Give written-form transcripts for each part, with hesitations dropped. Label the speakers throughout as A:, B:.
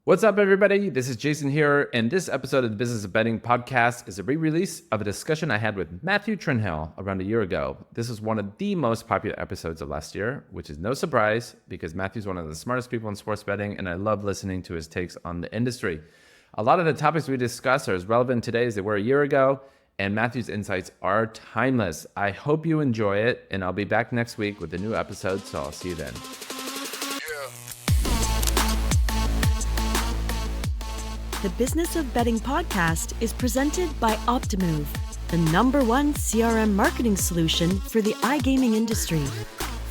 A: What's up, everybody? This is Jason here, and this episode of the Business of Betting podcast is a re-release of a discussion I had with Matthew Trenhaile around a year ago. This was one of the most popular episodes of last year, which is no surprise because Matthew's one of the smartest people in sports betting, and I love listening to his takes on the industry. A lot of the topics we discuss are as relevant today as they were a year ago, and Matthew's insights are timeless. I hope you enjoy it, and I'll be back next week with a new episode, so I'll see you then.
B: The Business of Betting podcast is presented by Optimove, the #1 CRM marketing solution for the iGaming industry.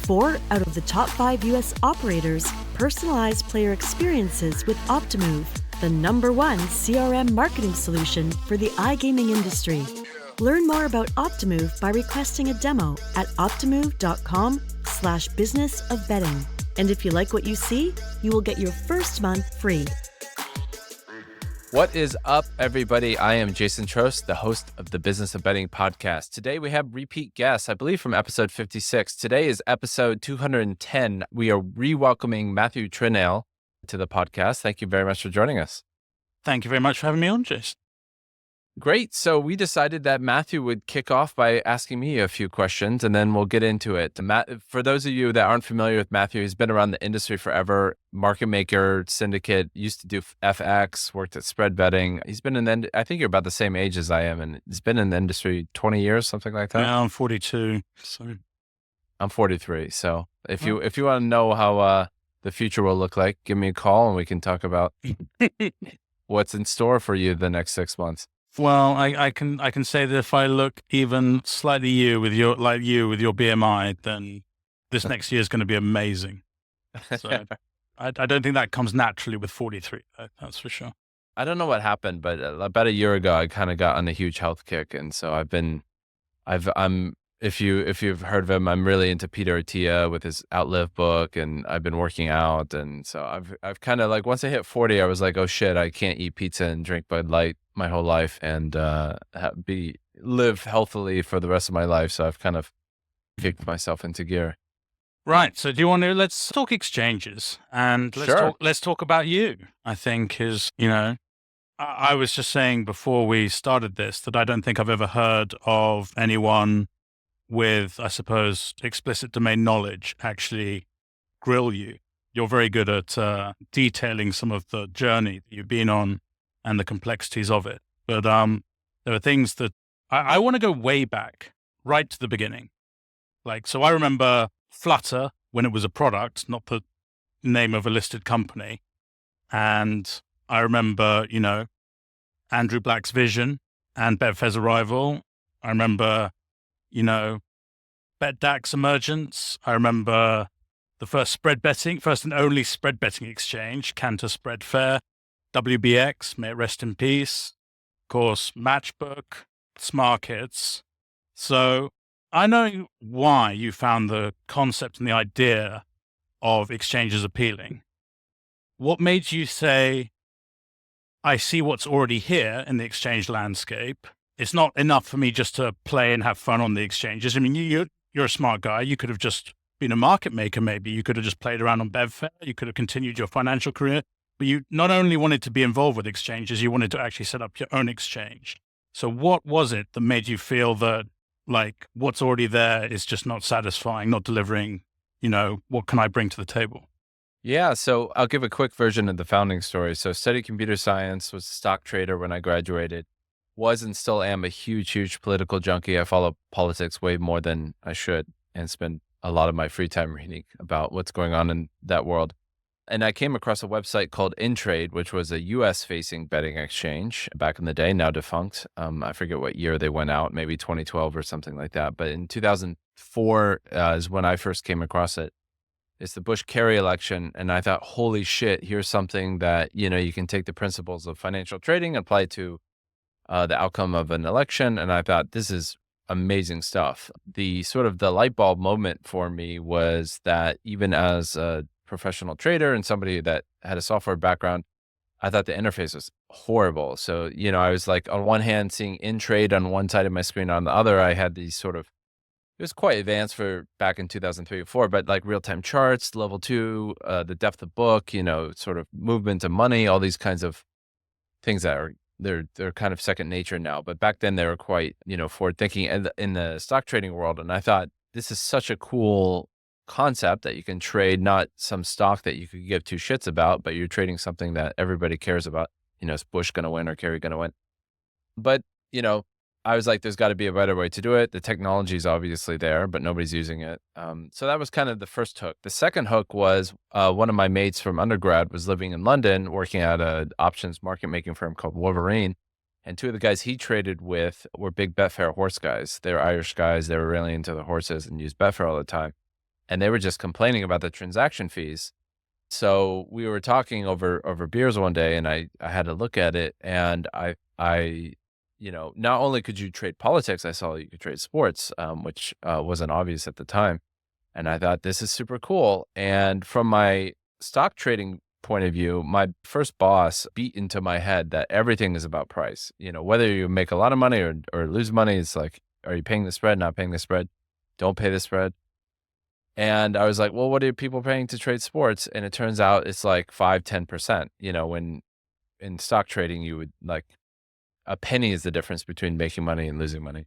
B: 4 out of the top 5 U.S. operators personalize player experiences with Optimove, the #1 CRM marketing solution for the iGaming industry. Learn more about Optimove by requesting a demo at optimove.com/businessofbetting. And if you like what you see, you will get your first month free.
A: What is up, everybody? I am Jason Trost, the host of the Business of Betting podcast. Today, we have repeat guests, I believe, from episode 56. Today is episode 210. We are re-welcoming Matthew Trenhaile to the podcast. Thank you very much for joining us.
C: Thank you very much for having me on, Jason.
A: Great. So we decided that Matthew would kick off by asking me a few questions, and then we'll get into it. For those of you that aren't familiar with Matthew, he's been around the industry forever. Market maker, syndicate, used to do FX, worked at spread betting. He's been I think you're about the same age as I am, and he's been in the industry 20 years, something like that.
C: Yeah, I'm 42. So
A: I'm 43. So if you want to know how the future will look like, give me a call and we can talk about what's in store for you the next 6 months.
C: Well, I can say that if I look even slightly you with your BMI, then this next year is going to be amazing. So I don't think that comes naturally with 43. That's for sure.
A: I don't know what happened, but about a year ago, I kind of got on a huge health kick, and so if you've heard of him, I'm really into Peter Attia with his Outlive book, and I've been working out, and so I've kind of like, once I hit 40, I was like, oh shit, I can't eat pizza and drink Bud Light my whole life and live healthily for the rest of my life. So I've kind of kicked myself into gear.
C: Right. So let's talk exchanges, and let's talk about you. I think I was just saying before we started this that I don't think I've ever heard of anyone with, I suppose, explicit domain knowledge actually grill you. You're very good at detailing some of the journey that you've been on and the complexities of it. But there are things that I want to go way back, right to the beginning. So I remember Flutter when it was a product, not the name of a listed company. And I remember, Andrew Black's vision and Betfair's arrival. I remember, BetDAX emergence. I remember the first and only spread betting exchange, Cantor Spread Fair, WBX, may it rest in peace. Of course, Matchbook, Smarkets. So I know why you found the concept and the idea of exchanges appealing. What made you say, I see what's already here in the exchange landscape. It's not enough for me just to play and have fun on the exchanges. I mean, you're a smart guy. You could have just been a market maker, maybe. You could have just played around on Betfair. You could have continued your financial career. But you not only wanted to be involved with exchanges, you wanted to actually set up your own exchange. So what was it that made you feel that, what's already there is just not satisfying, not delivering, what can I bring to the table?
A: Yeah, so I'll give a quick version of the founding story. So studied computer science, was a stock trader when I graduated, was and still am a huge political junkie. I follow politics way more than I should and spend a lot of my free time reading about what's going on in that world. And I came across a website called InTrade, which was a US-facing betting exchange back in the day, now defunct. I forget what year they went out, maybe 2012 or something like that. But in 2004 is when I first came across it. It's the Bush-Kerry election, and I thought, holy shit, here's something that, you can take the principles of financial trading and apply to the outcome of an election. And I thought, this is amazing stuff. The light bulb moment for me was that even as a professional trader and somebody that had a software background, I thought the interface was horrible. So, I was like, on one hand, seeing InTrade on one side of my screen, on the other, I had these it was quite advanced for back in 2003 or 4, but like real-time charts, level 2, the depth of book, sort of movement of money, all these kinds of things that are they're kind of second nature now. But back then they were quite, forward thinking in the stock trading world. And I thought this is such a cool concept that you can trade not some stock that you could give two shits about, but you're trading something that everybody cares about. Is Bush going to win or Kerry going to win? But, I was like, there's got to be a better way to do it. The technology is obviously there, but nobody's using it. So that was kind of the first hook. The second hook was one of my mates from undergrad was living in London, working at an options market making firm called Wolverine. And two of the guys he traded with were big Betfair horse guys. They were Irish guys. They were really into the horses and used Betfair all the time. And they were just complaining about the transaction fees. So we were talking over beers one day, and I had to look at it, and I not only could you trade politics, I saw you could trade sports, which wasn't obvious at the time. And I thought, this is super cool. And from my stock trading point of view, my first boss beat into my head that everything is about price. Whether you make a lot of money or lose money, it's like, are you paying the spread, not paying the spread? Don't pay the spread. And I was like, well, what are people paying to trade sports? And it turns out it's like 5-10%. When in stock trading, you would like, a penny is the difference between making money and losing money.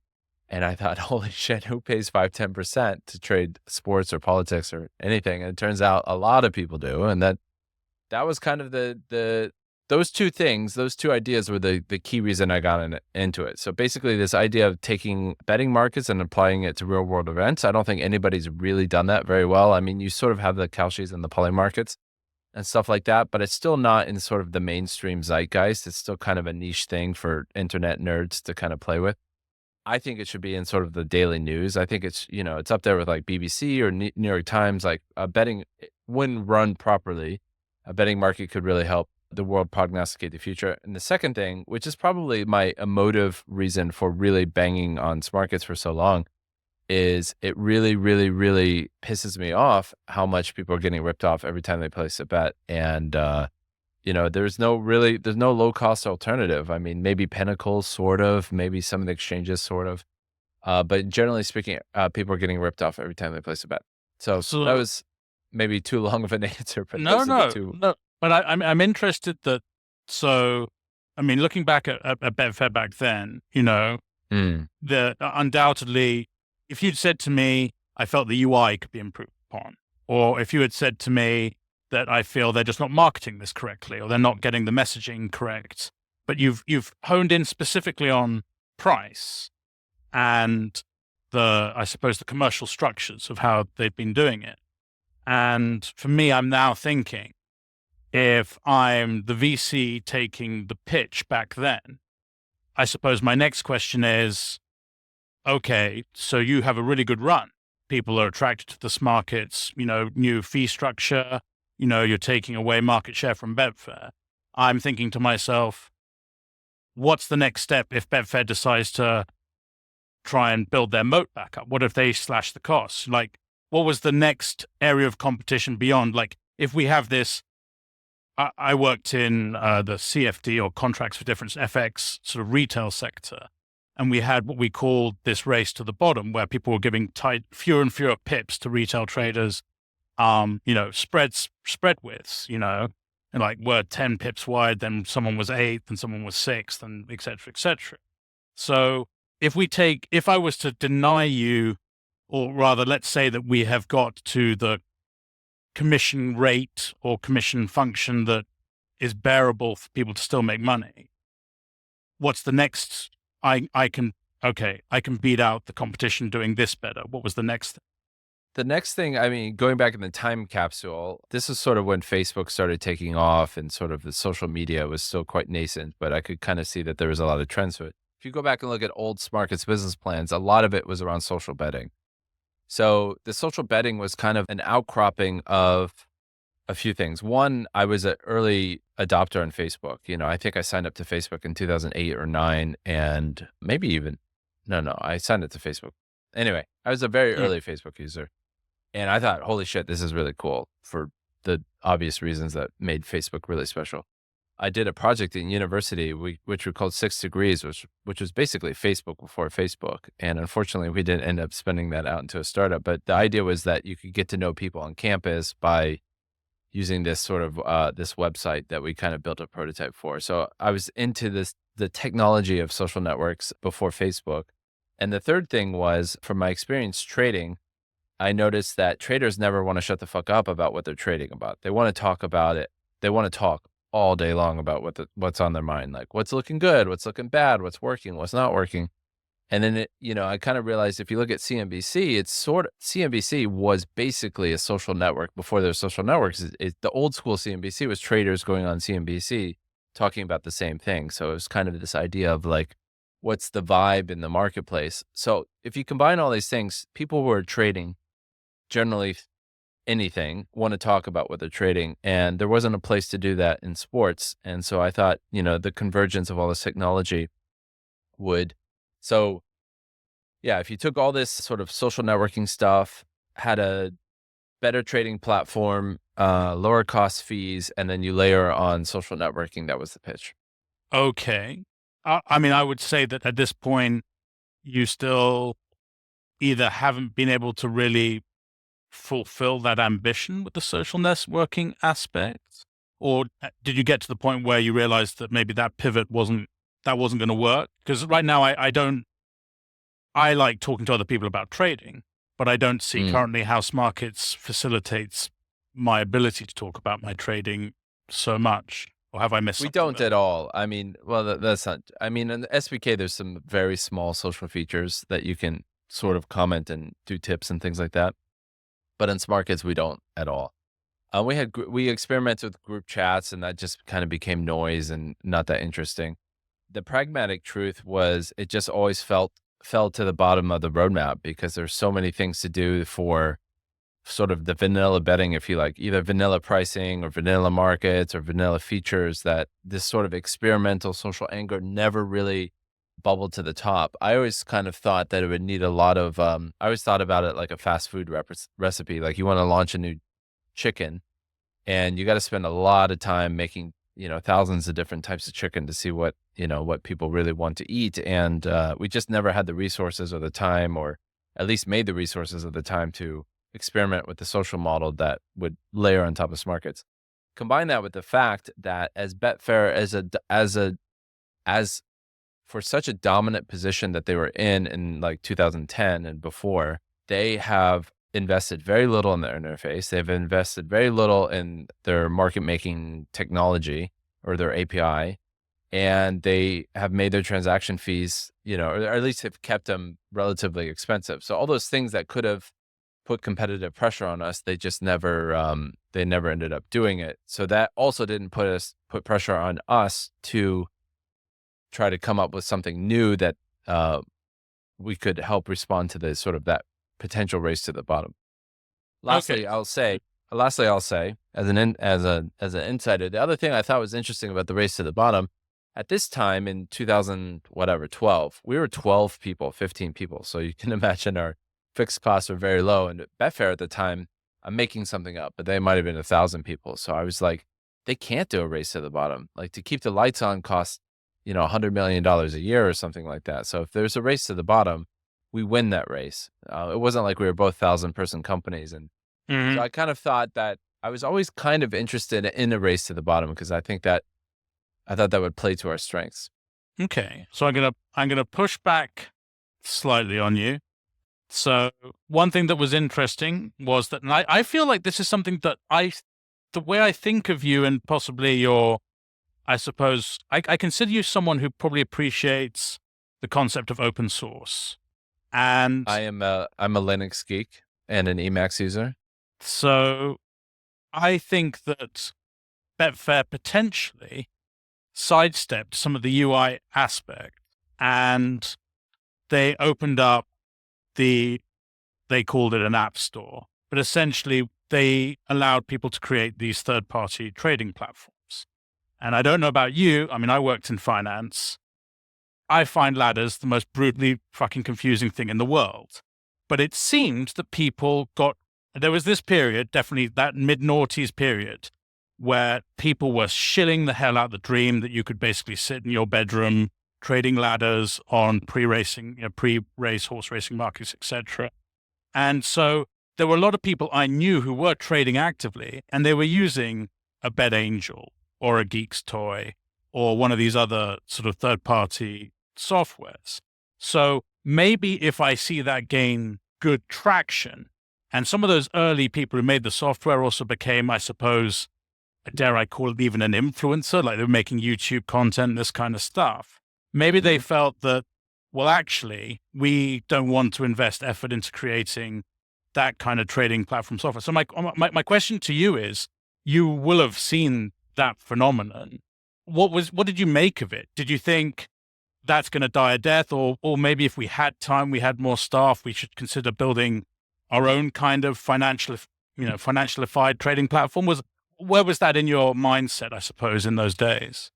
A: And I thought, holy shit, who pays 5-10% to trade sports or politics or anything? And it turns out a lot of people do. And that was kind of those two things, those two ideas were the key reason I got into it. So basically this idea of taking betting markets and applying it to real world events, I don't think anybody's really done that very well. I mean, you sort of have the Kalshis and the poly markets and stuff like that, but it's still not in sort of the mainstream zeitgeist. It's still kind of a niche thing for internet nerds to kind of play with. I think it should be in sort of the daily news. I think it's, it's up there with like BBC or New York Times, like betting, when run properly, a betting market could really help the world prognosticate the future. And the second thing, which is probably my emotive reason for really banging on Smarkets for so long, is it really, really, really pisses me off how much people are getting ripped off every time they place a bet. And, there's no low cost alternative. I mean, maybe Pinnacle, sort of, maybe some of the exchanges, sort of. But generally speaking, people are getting ripped off every time they place a bet. So that was maybe too long of an answer, but
C: no. But I'm interested that, so, I mean, looking back at Betfair back then, undoubtedly, if you'd said to me, I felt the UI could be improved upon, or if you had said to me that I feel they're just not marketing this correctly, or they're not getting the messaging correct, but you've honed in specifically on price and I suppose the commercial structures of how they've been doing it. And for me, I'm now thinking, if I'm the VC taking the pitch back then, I suppose my next question is, okay, so you have a really good run. People are attracted to the Smarkets, new fee structure, you're taking away market share from Betfair. I'm thinking to myself, what's the next step if Betfair decides to try and build their moat back up? What if they slash the costs? Like, what was the next area of competition beyond? Like, if we have this, I worked in the CFD, or contracts for difference, FX sort of retail sector. And we had what we called this race to the bottom, where people were giving fewer and fewer pips to retail traders, spread widths, and like were 10 pips wide, then someone was 8th and someone was 6th, and et cetera, et cetera. So if I was to deny you, or rather, let's say that we have got to the commission rate or commission function that is bearable for people to still make money, what's the next? I can beat out the competition doing this better. What was the next thing?
A: The next thing, I mean, going back in the time capsule, this is sort of when Facebook started taking off and sort of the social media was still quite nascent, but I could kind of see that there was a lot of trends to it. If you go back and look at old Smarkets business plans, a lot of it was around social betting. So the social betting was kind of an outcropping of a few things. One, I was an early adopter on Facebook. I think I signed up to Facebook in 2008 or 9, and maybe even, no, I signed up to Facebook. Anyway, I was a very early Facebook user, and I thought, holy shit, this is really cool for the obvious reasons that made Facebook really special. I did a project in university, which we called 6 Degrees, which was basically Facebook before Facebook. And unfortunately, we didn't end up spinning that out into a startup. But the idea was that you could get to know people on campus by using this sort of this website that we kind of built a prototype for. So I was into the technology of social networks before Facebook. And the third thing was, from my experience trading, I noticed that traders never want to shut the fuck up about what they're trading about. They want to talk about it. They want to talk all day long about what's on their mind, like what's looking good, what's looking bad, what's working, what's not working. And then I kind of realized if you look at CNBC, CNBC was basically a social network before there were social networks. The old school CNBC was traders going on CNBC talking about the same thing. So it was kind of this idea of like, what's the vibe in the marketplace? So if you combine all these things, people who are trading generally anything want to talk about what they're trading, and there wasn't a place to do that in sports. And so I thought, the convergence of all this technology would. So yeah, if you took all this sort of social networking stuff, had a better trading platform, lower cost fees, and then you layer on social networking, that was the pitch.
C: Okay. I mean, I would say that at this point, you still either haven't been able to really fulfill that ambition with the social networking aspect, or did you get to the point where you realized that maybe that pivot wasn't going to work? Because right now I like talking to other people about trading, but I don't see currently how Smarkets facilitates my ability to talk about my trading so much. Or have I missed
A: We
C: something
A: don't
C: there?
A: at all. I mean, well, that's not. I mean, in the SBK, there's some very small social features that you can sort of comment and do tips and things like that. But in Smarkets, we don't at all. We experimented with group chats, and that just kind of became noise and not that interesting. The pragmatic truth was it just always fell to the bottom of the roadmap because there's so many things to do for sort of the vanilla betting, if you like, either vanilla pricing or vanilla markets or vanilla features, that this sort of experimental social anger never really bubbled to the top. I always kind of thought that it would need a lot of, I always thought about it like a fast food recipe. Like you want to launch a new chicken and you got to spend a lot of time making, thousands of different types of chicken to see what people really want to eat. And we just never had the resources or the time, or at least made the resources of the time to experiment with the social model that would layer on top of Smarkets. Combine that with the fact that as Betfair, as for such a dominant position that they were in like 2010 and before, they have invested very little in their interface. They've invested very little in their market making technology or their API, and they have made their transaction fees, or at least have kept them relatively expensive. So all those things that could have put competitive pressure on us, they just never, they never ended up doing it. So that also didn't put pressure on us to try to come up with something new that we could help respond to the sort of that potential race to the bottom. Lastly,
C: Okay.
A: I'll say, as an insider, the other thing I thought was interesting about the race to the bottom, at this time in 12, we were 12 people, 15 people. So you can imagine our fixed costs are very low. And Betfair at the time, I'm making something up, but they might have been 1,000 people. So I was like, they can't do a race to the bottom. Like to keep the lights on costs, $100 million a year or something like that. So if there's a race to the bottom, we win that race. It wasn't like we were both 1,000-person companies. And so
C: Mhm.
A: I kind of thought that I was always kind of interested in a race to the bottom because I thought that would play to our strengths.
C: Okay. So I'm gonna push back slightly on you. So one thing that was interesting was that, and I feel like this is something that the way I think of you and possibly I suppose, I consider you someone who probably appreciates the concept of open source. And
A: I'm a Linux geek and an Emacs user.
C: so I think that Betfair potentially sidestepped some of the UI aspect, and they opened up they called it an app store, but essentially they allowed people to create these third-party trading platforms. And I don't know about you. I mean, I worked in finance. I find ladders the most brutally fucking confusing thing in the world. But it seemed that there was this period, definitely that mid-noughties period, where people were shilling the hell out the dream that you could basically sit in your bedroom trading ladders on pre-racing, pre-race horse racing markets, etc. And so there were a lot of people I knew who were trading actively, and they were using a BetAngel or a Geek's Toy or one of these other sort of third-party softwares. So maybe if I see that gain good traction, and some of those early people who made the software also became, I suppose, dare I call it even an influencer, like they were making YouTube content, this kind of stuff. Maybe they felt that, well, actually, we don't want to invest effort into creating that kind of trading platform software. So my question to you is, you will have seen that phenomenon. What did you make of it? Did you think that's going to die a death, or maybe if we had time, we had more staff, we should consider building our own kind of financialified trading platform? Where was that in your mindset, I suppose, in those days?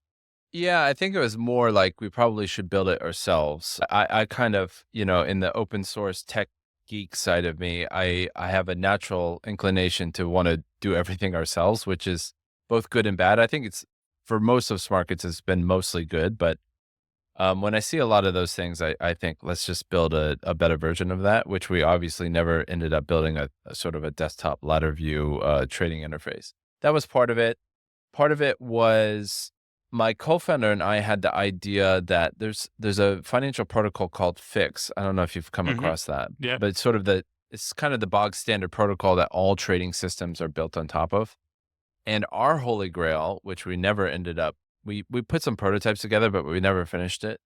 A: Yeah, I think it was more like we probably should build it ourselves. I kind of, in the open source tech geek side of me, I have a natural inclination to want to do everything ourselves, which is both good and bad. I think it's, for most of Smarkets, it's been mostly good. But when I see a lot of those things, I think let's just build a better version of that, which we obviously never ended up building a sort of a desktop ladder view trading interface. That was part of it. Part of it was my co-founder and I had the idea that there's a financial protocol called Fix. I don't know if you've come across that,
C: Yeah.
A: but it's kind of the bog standard protocol that all trading systems are built on top of. And our holy grail, which we never ended up, we put some prototypes together, but we never finished it,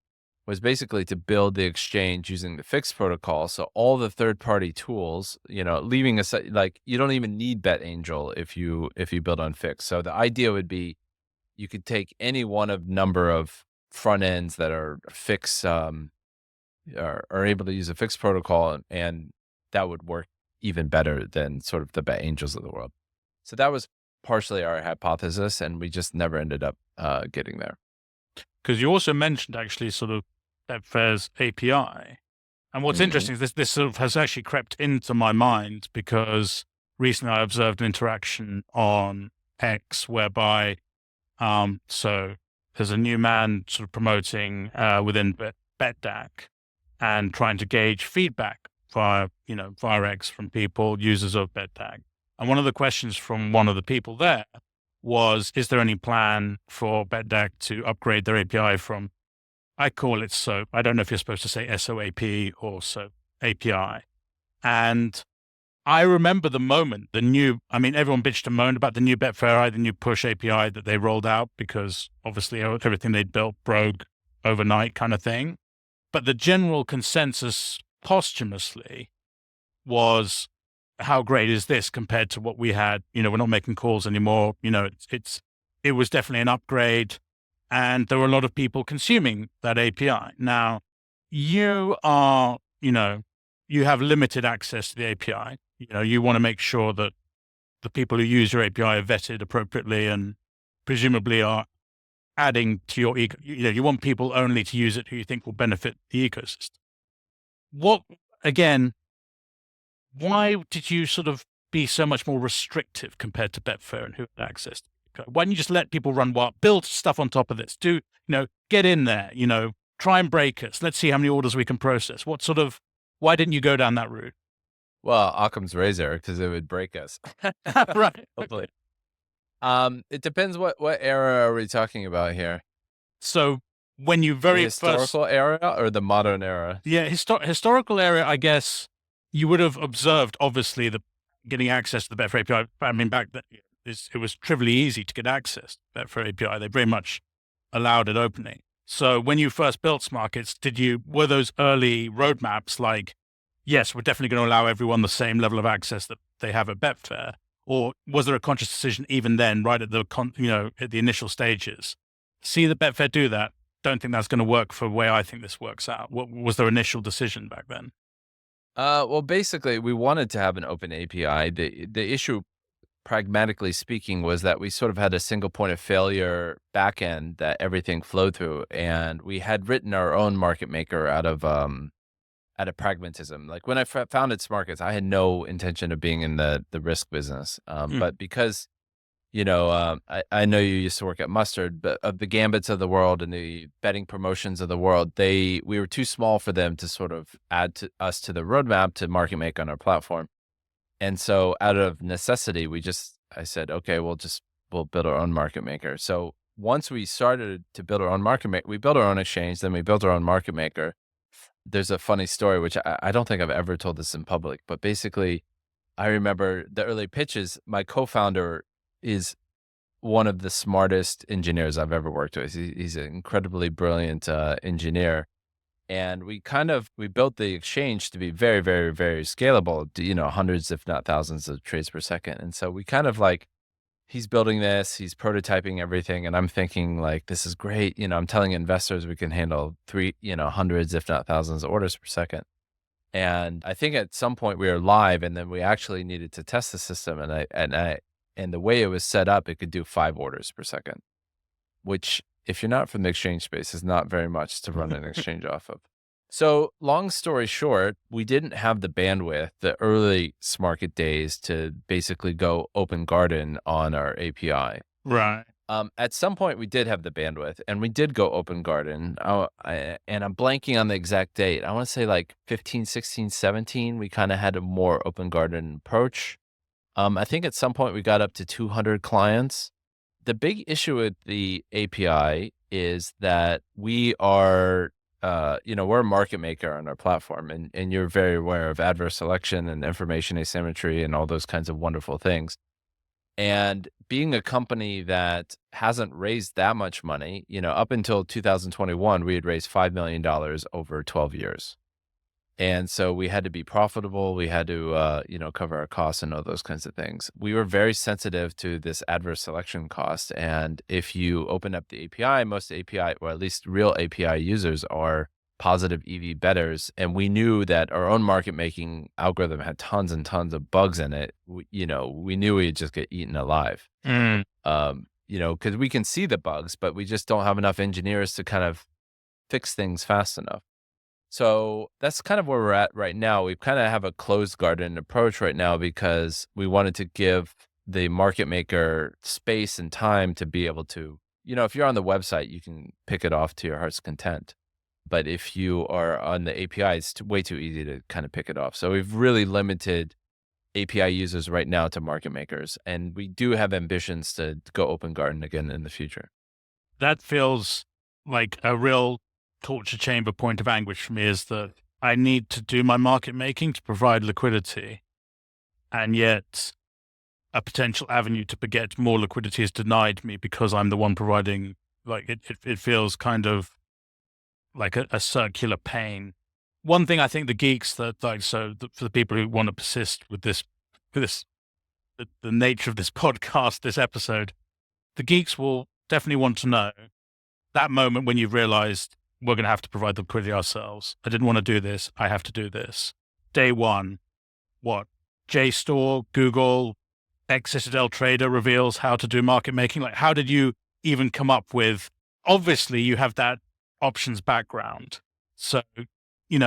A: was basically to build the exchange using the Fix protocol. So all the third-party tools, leaving aside, like you don't even need BetAngel if you build on Fix. So the idea would be you could take any one of number of front ends that are Fix, are able to use a Fix protocol, and that would work even better than sort of the BetAngels of the world. So that was partially our hypothesis, and we just never ended up getting there.
C: Because you also mentioned actually sort of Betfair's API. And what's interesting is this sort of has actually crept into my mind, because recently I observed an interaction on X whereby so there's a new man sort of promoting within BetDAC and trying to gauge feedback via X from people, users of BetDAC. And one of the questions from one of the people there was, is there any plan for BetDAC to upgrade their API from, I call it SOAP. I don't know if you're supposed to say SOAP or SOAP API. And I remember the moment everyone bitched and moaned about the new Betfair API, the new push API that they rolled out, because obviously everything they'd built broke overnight kind of thing. But the general consensus posthumously was, how great is this compared to what we had? We're not making calls anymore. It was definitely an upgrade, and there were a lot of people consuming that API. Now, you are, you have limited access to the API. You want to make sure that the people who use your API are vetted appropriately and presumably are adding to your you want people only to use it who you think will benefit the ecosystem. Why did you sort of be so much more restrictive compared to Betfair and who had access to it? Why don't you just let people run wild, build stuff on top of this, get in there, try and break us. Let's see how many orders we can process. Why didn't you go down that route?
A: Well, Occam's razor, because it would break us.
C: Right.
A: Hopefully. It depends what era are we talking about here?
C: So when you
A: The historical era or the modern era?
C: Yeah, historical era, I guess you would have observed, obviously, the getting access to the Betfair API. I mean, back then it was trivially easy to get access to Betfair API. They very much allowed it opening. So when you first built Smarkets, were those early roadmaps like, yes, we're definitely going to allow everyone the same level of access that they have at Betfair? Or was there a conscious decision even then, right at the initial stages? See the Betfair do that. Don't think that's going to work for the way I think this works out. What was their initial decision back then?
A: Well, basically, we wanted to have an open API. The issue, pragmatically speaking, was that we sort of had a single point of failure backend that everything flowed through, and we had written our own market maker out of pragmatism. Like when I founded Smarkets, I had no intention of being in the risk business, but because I know you used to work at Mustard, but of the Gambits of the world and the betting promotions of the world, we were too small for them to sort of add to us to the roadmap to market make on our platform. And so out of necessity, I said, okay, we'll build our own market maker. So once we started to build our own market maker, we built our own exchange, then we built our own market maker. There's a funny story, which I don't think I've ever told this in public, but basically I remember the early pitches. My co-founder is one of the smartest engineers I've ever worked with. He's an incredibly brilliant engineer. And we built the exchange to be very, very, very scalable, to, hundreds, if not thousands of trades per second. And so we kind of like, he's building this, he's prototyping everything. And I'm thinking like, this is great. I'm telling investors we can handle hundreds, if not thousands of orders per second. And I think at some point we were live, and then we actually needed to test the system. And the way it was set up, it could do 5 orders per second, which if you're not from the exchange space is not very much to run an exchange off of. So long story short, we didn't have the bandwidth, the early Smarket days, to basically go open garden on our API.
C: Right.
A: At some point, we did have the bandwidth, and we did go open garden. And I'm blanking on the exact date. I want to say like 15, 16, 17, we kind of had a more open garden approach. I think at some point we got up to 200 clients. The big issue with the API is that we are, we're a market maker on our platform, and you're very aware of adverse selection and information asymmetry and all those kinds of wonderful things. And being a company that hasn't raised that much money, up until 2021, we had raised $5 million over 12 years. And so we had to be profitable. We had to, cover our costs and all those kinds of things. We were very sensitive to this adverse selection cost. And if you open up the API, most API, or at least real API users, are positive EV bettors. And we knew that our own market making algorithm had tons and tons of bugs in it. We knew we'd just get eaten alive. Because we can see the bugs, but we just don't have enough engineers to kind of fix things fast enough. So that's kind of where we're at right now. We kind of have a closed garden approach right now because we wanted to give the market maker space and time to be able to, if you're on the website, you can pick it off to your heart's content. But if you are on the API, it's way too easy to kind of pick it off. So we've really limited API users right now to market makers. And we do have ambitions to go open garden again in the future.
C: That feels like a real torture chamber point of anguish for me, is that I need to do my market making to provide liquidity. And yet a potential avenue to get more liquidity is denied me because I'm the one providing, like, it feels kind of like a circular pain. One thing I think the geeks for the people who want to persist with the nature of this podcast, this episode, the geeks will definitely want to know that moment when you've realized we're going to have to provide the liquidity ourselves. I didn't want to do this. I have to do this. Day one, what? JSTOR, Google, Citadel Trader reveals how to do market making. Like, how did you even come up with, obviously you have that options background. So, you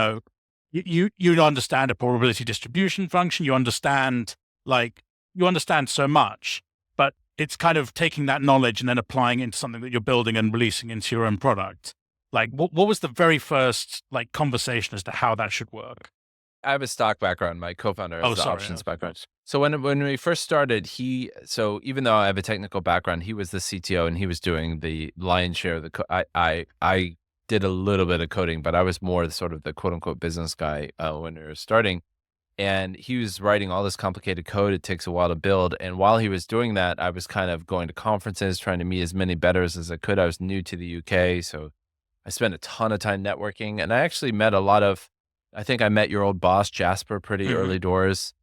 C: understand a probability distribution function. You understand so much, but it's kind of taking that knowledge and then applying it into something that you're building and releasing into your own product. Like, what was the very first conversation as to how that should work?
A: I have a stock background. My co-founder has the options background. So when we first started, even though I have a technical background, he was the CTO and he was doing the lion's share of the I did a little bit of coding, but I was more sort of the quote unquote business guy when we were starting. And he was writing all this complicated code. It takes a while to build. And while he was doing that, I was kind of going to conferences, trying to meet as many bettors as I could. I was new to the UK, so I spent a ton of time networking. And I actually met I think I met your old boss, Jasper, pretty early doors,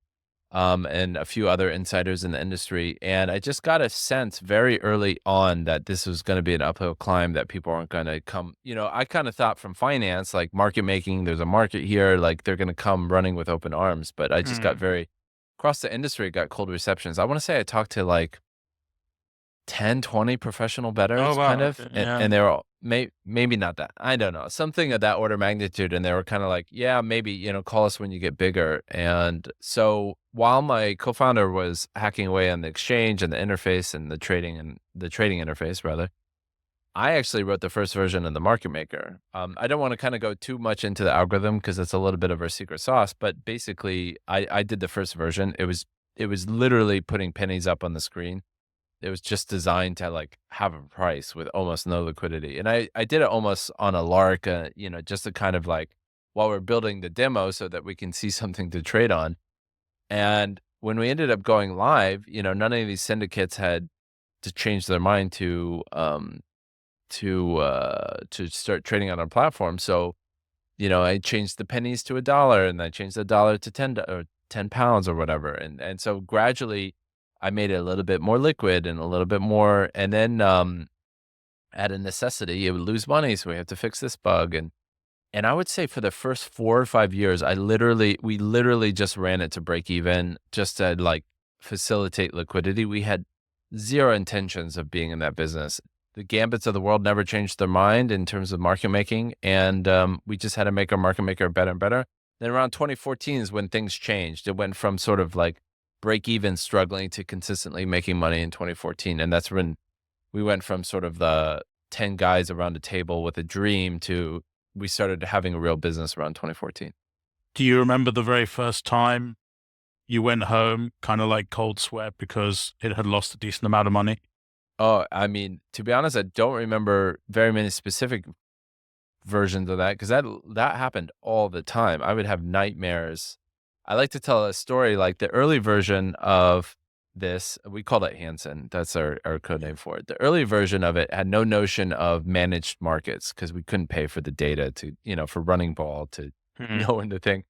A: and a few other insiders in the industry. And I just got a sense very early on that this was going to be an uphill climb, that people aren't going to come. I kind of thought from finance, like market making, there's a market here, like they're going to come running with open arms. But I just got across the industry, got cold receptions. I want to say I talked to 10, 20 professional
C: Oh,
A: bettors
C: wow.
A: kind of,
C: Okay. Yeah.
A: and they were all, maybe not that. I don't know. Something of that order of magnitude. And they were kind of like, yeah, maybe, call us when you get bigger. And so while my co-founder was hacking away on the exchange and the interface and the trading interface rather, I actually wrote the first version of the market maker. I don't want to kind of go too much into the algorithm because it's a little bit of our secret sauce, but basically I did the first version. It was literally putting pennies up on the screen. It was just designed to like have a price with almost no liquidity. And I did it almost on a lark, just to kind of like while we're building the demo so that we can see something to trade on. And when we ended up going live, none of these syndicates had to change their mind to start trading on our platform. So, I changed the pennies to $1 and I changed the dollar to 10 or 10 pounds or whatever. And so gradually I made it a little bit more liquid and a little bit more, and then, at a necessity, it would lose money. So we have to fix this bug. And I would say for the first 4 or 5 years, we literally just ran it to break even just to like facilitate liquidity. We had zero intentions of being in that business. The Gambits of the world never changed their mind in terms of market making. And we just had to make our market maker better and better. Then around 2014 is when things changed. It went from sort of like break even struggling to consistently making money in 2014. And that's when we went from sort of the 10 guys around a table with a dream to we started having a real business around 2014.
C: Do you remember the very first time you went home kind of like cold sweat because it had lost a decent amount of money?
A: Oh, I mean, to be honest, I don't remember very many specific versions of that because that happened all the time. I would have nightmares. I like to tell a story like the early version of this, we called it Hansen. That's our code name for it. The early version of it had no notion of managed markets because we couldn't pay for the data to, for running ball to
C: Mhm.
A: know when to think.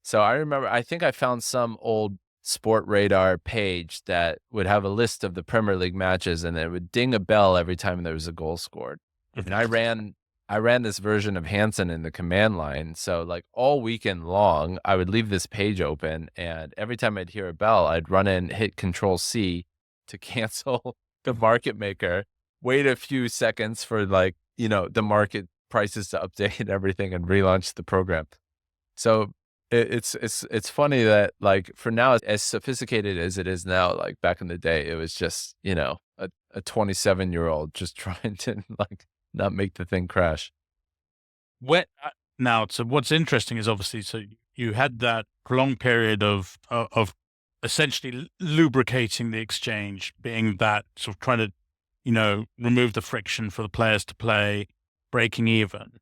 A: So I remember, I think I found some old Sport Radar page that would have a list of the Premier League matches and it would ding a bell every time there was a goal scored. And I ran this version of Hansen in the command line. So like all weekend long, I would leave this page open and every time I'd hear a bell, I'd run in, hit Control C to cancel the market maker, wait a few seconds for like, the market prices to update and everything and relaunch the program. So it's funny that like for now, as sophisticated as it is now, like back in the day, it was just, a 27-year-old just trying to like not make the thing crash.
C: When, now, so what's interesting is obviously, so you had that prolonged period of essentially lubricating the exchange, being that sort of trying to, remove the friction for the players to play, breaking even.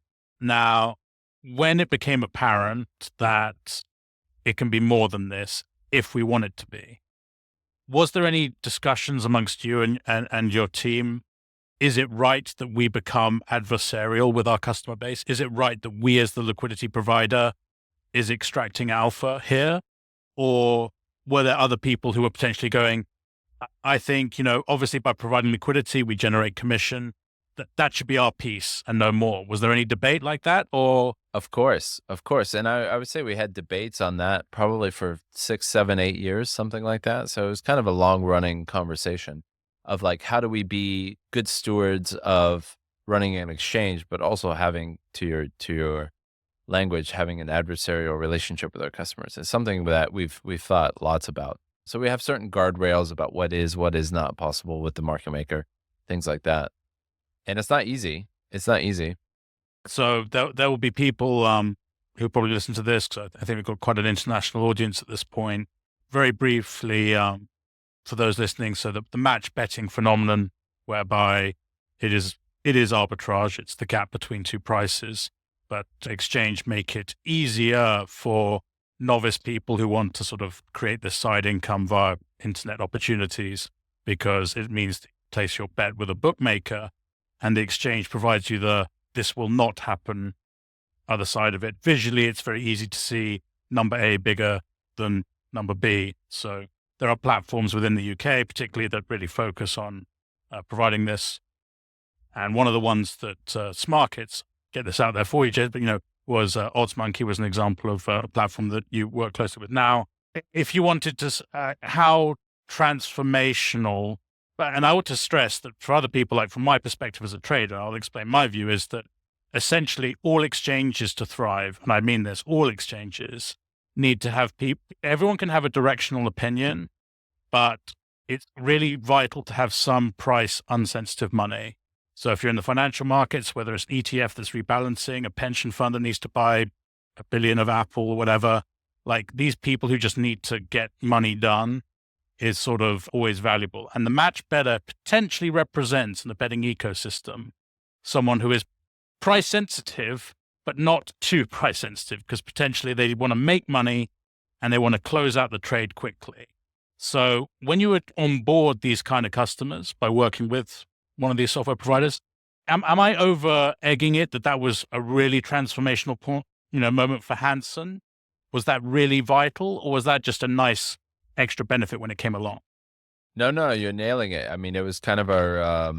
C: Now, when it became apparent that it can be more than this if we want it to be, was there any discussions amongst you and your team? Is it right that we become adversarial with our customer base? Is it right that we as the liquidity provider is extracting alpha here? Or were there other people who were potentially going, I think, obviously by providing liquidity, we generate commission. That should be our piece and no more. Was there any debate like that? Or
A: Of course, of course. And I would say we had debates on that probably for 6, 7, 8 years, something like that. So it was kind of a long running conversation of like, how do we be good stewards of running an exchange, but also having to your language, having an adversarial relationship with our customers. It's something that we've thought lots about. So we have certain guardrails about what is not possible with the market maker, things like that. And it's not easy. It's not easy.
C: so there will be people who probably listen to this, because I think we've got quite an international audience at this point. Very briefly, for those listening, so the match betting phenomenon, whereby it is arbitrage, it's the gap between two prices, but exchange make it easier for novice people who want to sort of create this side income via internet opportunities, because it means to place your bet with a bookmaker, and the exchange provides you this will not happen other side of it. Visually, it's very easy to see number A bigger than number B. So there are platforms within the UK, particularly, that really focus on providing this. And one of the ones that Smarkets, get this out there for you, Jez, but was Odds Monkey was an example of a platform that you work closely with. Now, if you wanted to, how transformational and I want to stress that for other people, like from my perspective as a trader, I'll explain my view is that essentially all exchanges to thrive, and I mean this, all exchanges need to have people, everyone can have a directional opinion, but it's really vital to have some price unsensitive money. So if you're in the financial markets, whether it's an ETF that's rebalancing, a pension fund that needs to buy $1 billion of Apple or whatever, like these people who just need to get money done is sort of always valuable. And the match bettor potentially represents in the betting ecosystem someone who is price sensitive, but not too price sensitive, because potentially they want to make money and they want to close out the trade quickly. So when you would onboard these kind of customers by working with one of these software providers, am I over egging it that was a really transformational point, moment for Hansen? Was that really vital, or was that just a nice extra benefit when it came along?
A: No, you're nailing it. I mean, it was kind of our,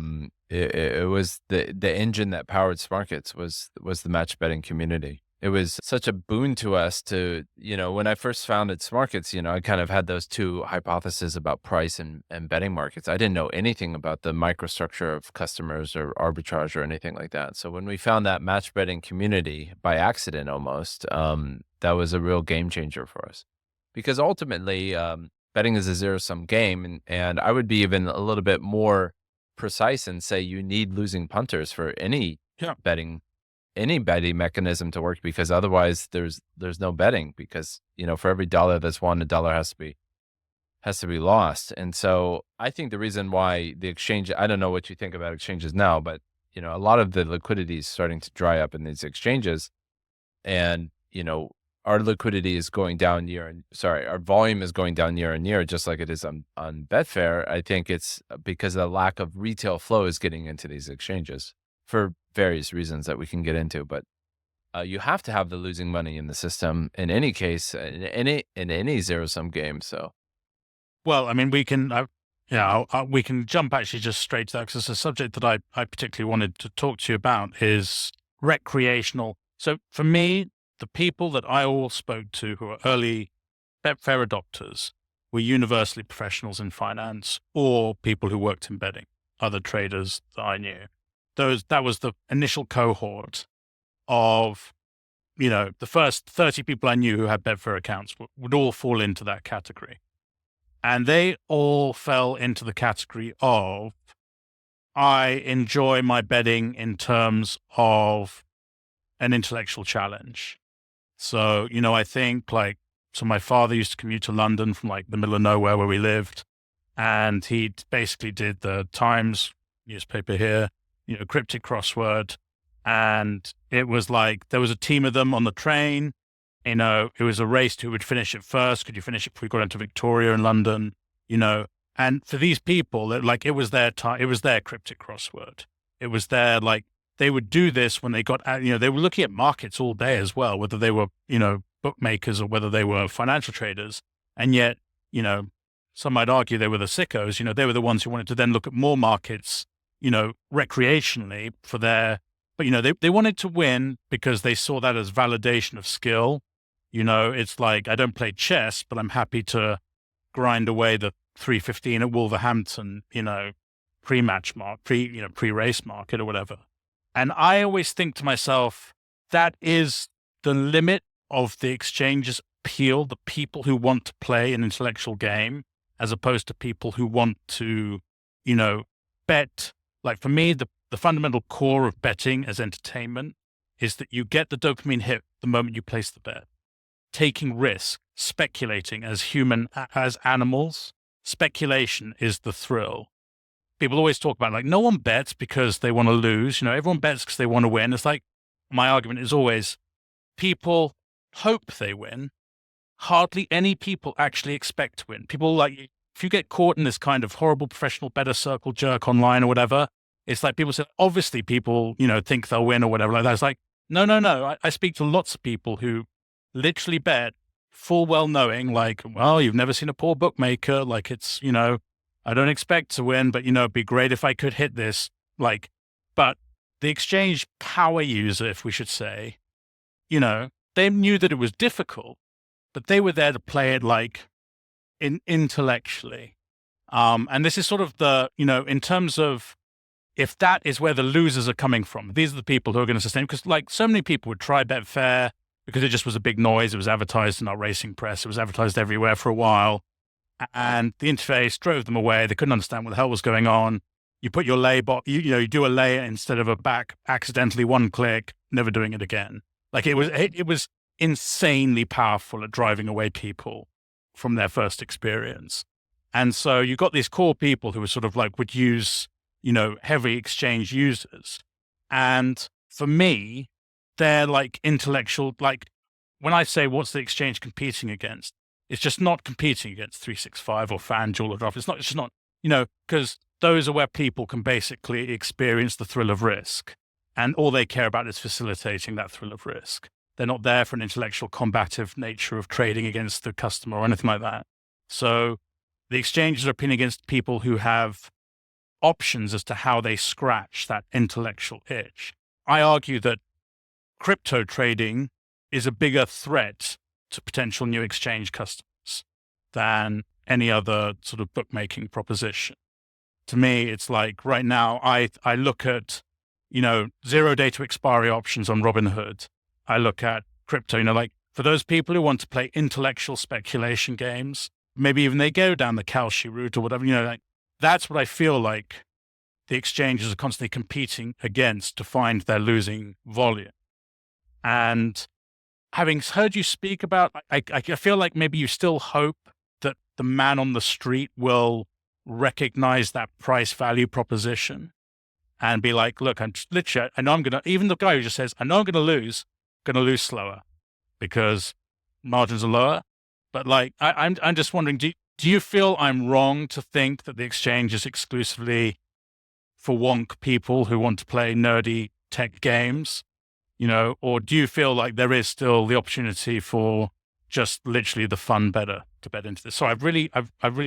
A: it was the engine that powered Smarkets was the match betting community. It was such a boon to us to, when I first founded Smarkets, I kind of had those two hypotheses about price and betting markets. I didn't know anything about the microstructure of customers or arbitrage or anything like that. So when we found that match betting community by accident almost, that was a real game changer for us. Because ultimately, betting is a zero-sum game, and I would be even a little bit more precise and say you need losing punters for any betting mechanism to work, because otherwise there's no betting, because for every dollar that's won, a dollar has to be lost. And so I think the reason why the exchange, I don't know what you think about exchanges now, but a lot of the liquidity is starting to dry up in these exchanges, and our liquidity is going down our volume is going down year on year, just like it is on Betfair. I think it's because the lack of retail flow is getting into these exchanges for various reasons that we can get into. But you have to have the losing money in the system in any case, in any zero-sum game. So,
C: well, I mean, we can jump actually just straight to that, because it's a subject that I particularly wanted to talk to you about is recreational. So for me, the people that I all spoke to who were early Betfair adopters were universally professionals in finance or people who worked in betting, other traders that I knew. That was the initial cohort of, the first 30 people I knew who had Betfair accounts would all fall into that category. And they all fell into the category of, I enjoy my betting in terms of an intellectual challenge. So, I think so my father used to commute to London from the middle of nowhere where we lived. And he basically did the Times newspaper here, cryptic crossword. And it was there was a team of them on the train. It was a race to who would finish it first. Could you finish it before we got into Victoria in London? And for these people, it was their time, it was their cryptic crossword. It was their, they would do this when they got out, they were looking at markets all day as well, whether they were, bookmakers or whether they were financial traders. And yet, some might argue they were the sickos, they were the ones who wanted to then look at more markets, recreationally but, they wanted to win because they saw that as validation of skill. It's I don't play chess, but I'm happy to grind away the 315 at Wolverhampton, pre-match pre-race market or whatever. And I always think to myself, that is the limit of the exchange's appeal, the people who want to play an intellectual game, as opposed to people who want to, bet. For me, the fundamental core of betting as entertainment is that you get the dopamine hit the moment you place the bet. Taking risk, speculating as animals, speculation is the thrill. People always talk about no one bets because they want to lose. Everyone bets because they want to win. It's my argument is always people hope they win. Hardly any people actually expect to win. People if you get caught in this kind of horrible professional bettor circle jerk online or whatever, it's people say, obviously people, think they'll win or whatever like that. It's no. I speak to lots of people who literally bet full well knowing well, you've never seen a poor bookmaker. It's, I don't expect to win, but, it'd be great if I could hit this. But the exchange power user, if we should say, they knew that it was difficult, but they were there to play it intellectually. And this is sort of in terms of, if that is where the losers are coming from, these are the people who are going to sustain, because like so many people would try Betfair because it just was a big noise. It was advertised in our racing press. It was advertised everywhere for a while. And the interface drove them away. They couldn't understand what the hell was going on. You put your lay box, you do a lay instead of a back, accidentally one click, never doing it again. Like it was insanely powerful at driving away people from their first experience. And so you got these core people who were sort of like would use, heavy exchange users. And for me, they're like intellectual, like when I say what's the exchange competing against, it's just not competing against 365 or FanDuel or Draft. It's just not, because those are where people can basically experience the thrill of risk. And all they care about is facilitating that thrill of risk. They're not there for an intellectual combative nature of trading against the customer or anything like that. So the exchanges are appealing against people who have options as to how they scratch that intellectual itch. I argue that crypto trading is a bigger threat to potential new exchange customers than any other sort of bookmaking proposition. To me, it's like right now, I look at, 0 day to expiry options on Robinhood. I look at crypto, like for those people who want to play intellectual speculation games, maybe even they go down the Kalshi route or whatever, like that's what I feel like the exchanges are constantly competing against to find their losing volume. And having heard you speak about, I feel like maybe you still hope that the man on the street will recognize that price value proposition and be like, look, I'm just literally, I know I'm going to, even the guy who just says, I know I'm going to lose slower because margins are lower. But like, I'm just wondering, do you feel I'm wrong to think that the exchange is exclusively for wonk people who want to play nerdy tech games? Or do you feel like there is still the opportunity for just literally the fun better to bet into this? So I've really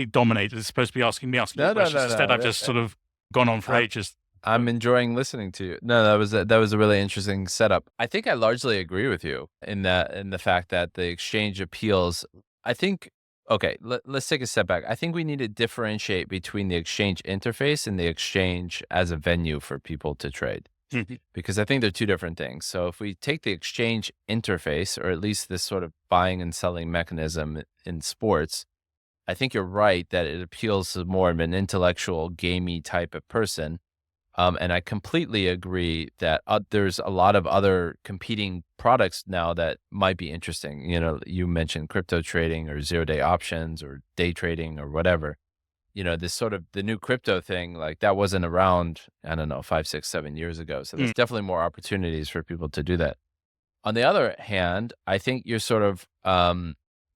C: dominated. It's supposed to be asking questions.
A: No.
C: Instead, I've just sort of gone on for ages.
A: I'm enjoying listening to you. No, that was a really interesting setup. I think I largely agree with you in the fact that the exchange appeals. I think, okay, let's take a step back. I think we need to differentiate between the exchange interface and the exchange as a venue for people to trade. Because I think they're two different things. So if we take the exchange interface, or at least this sort of buying and selling mechanism in sports, I think you're right that it appeals to more of an intellectual, gamey type of person. And I completely agree that there's a lot of other competing products now that might be interesting. You mentioned crypto trading or 0-day options or day trading or whatever. This sort of the new crypto thing, like that wasn't around, I don't know, 5, 6, 7 years ago. So there's definitely more opportunities for people to do that. On the other hand, I think you're sort of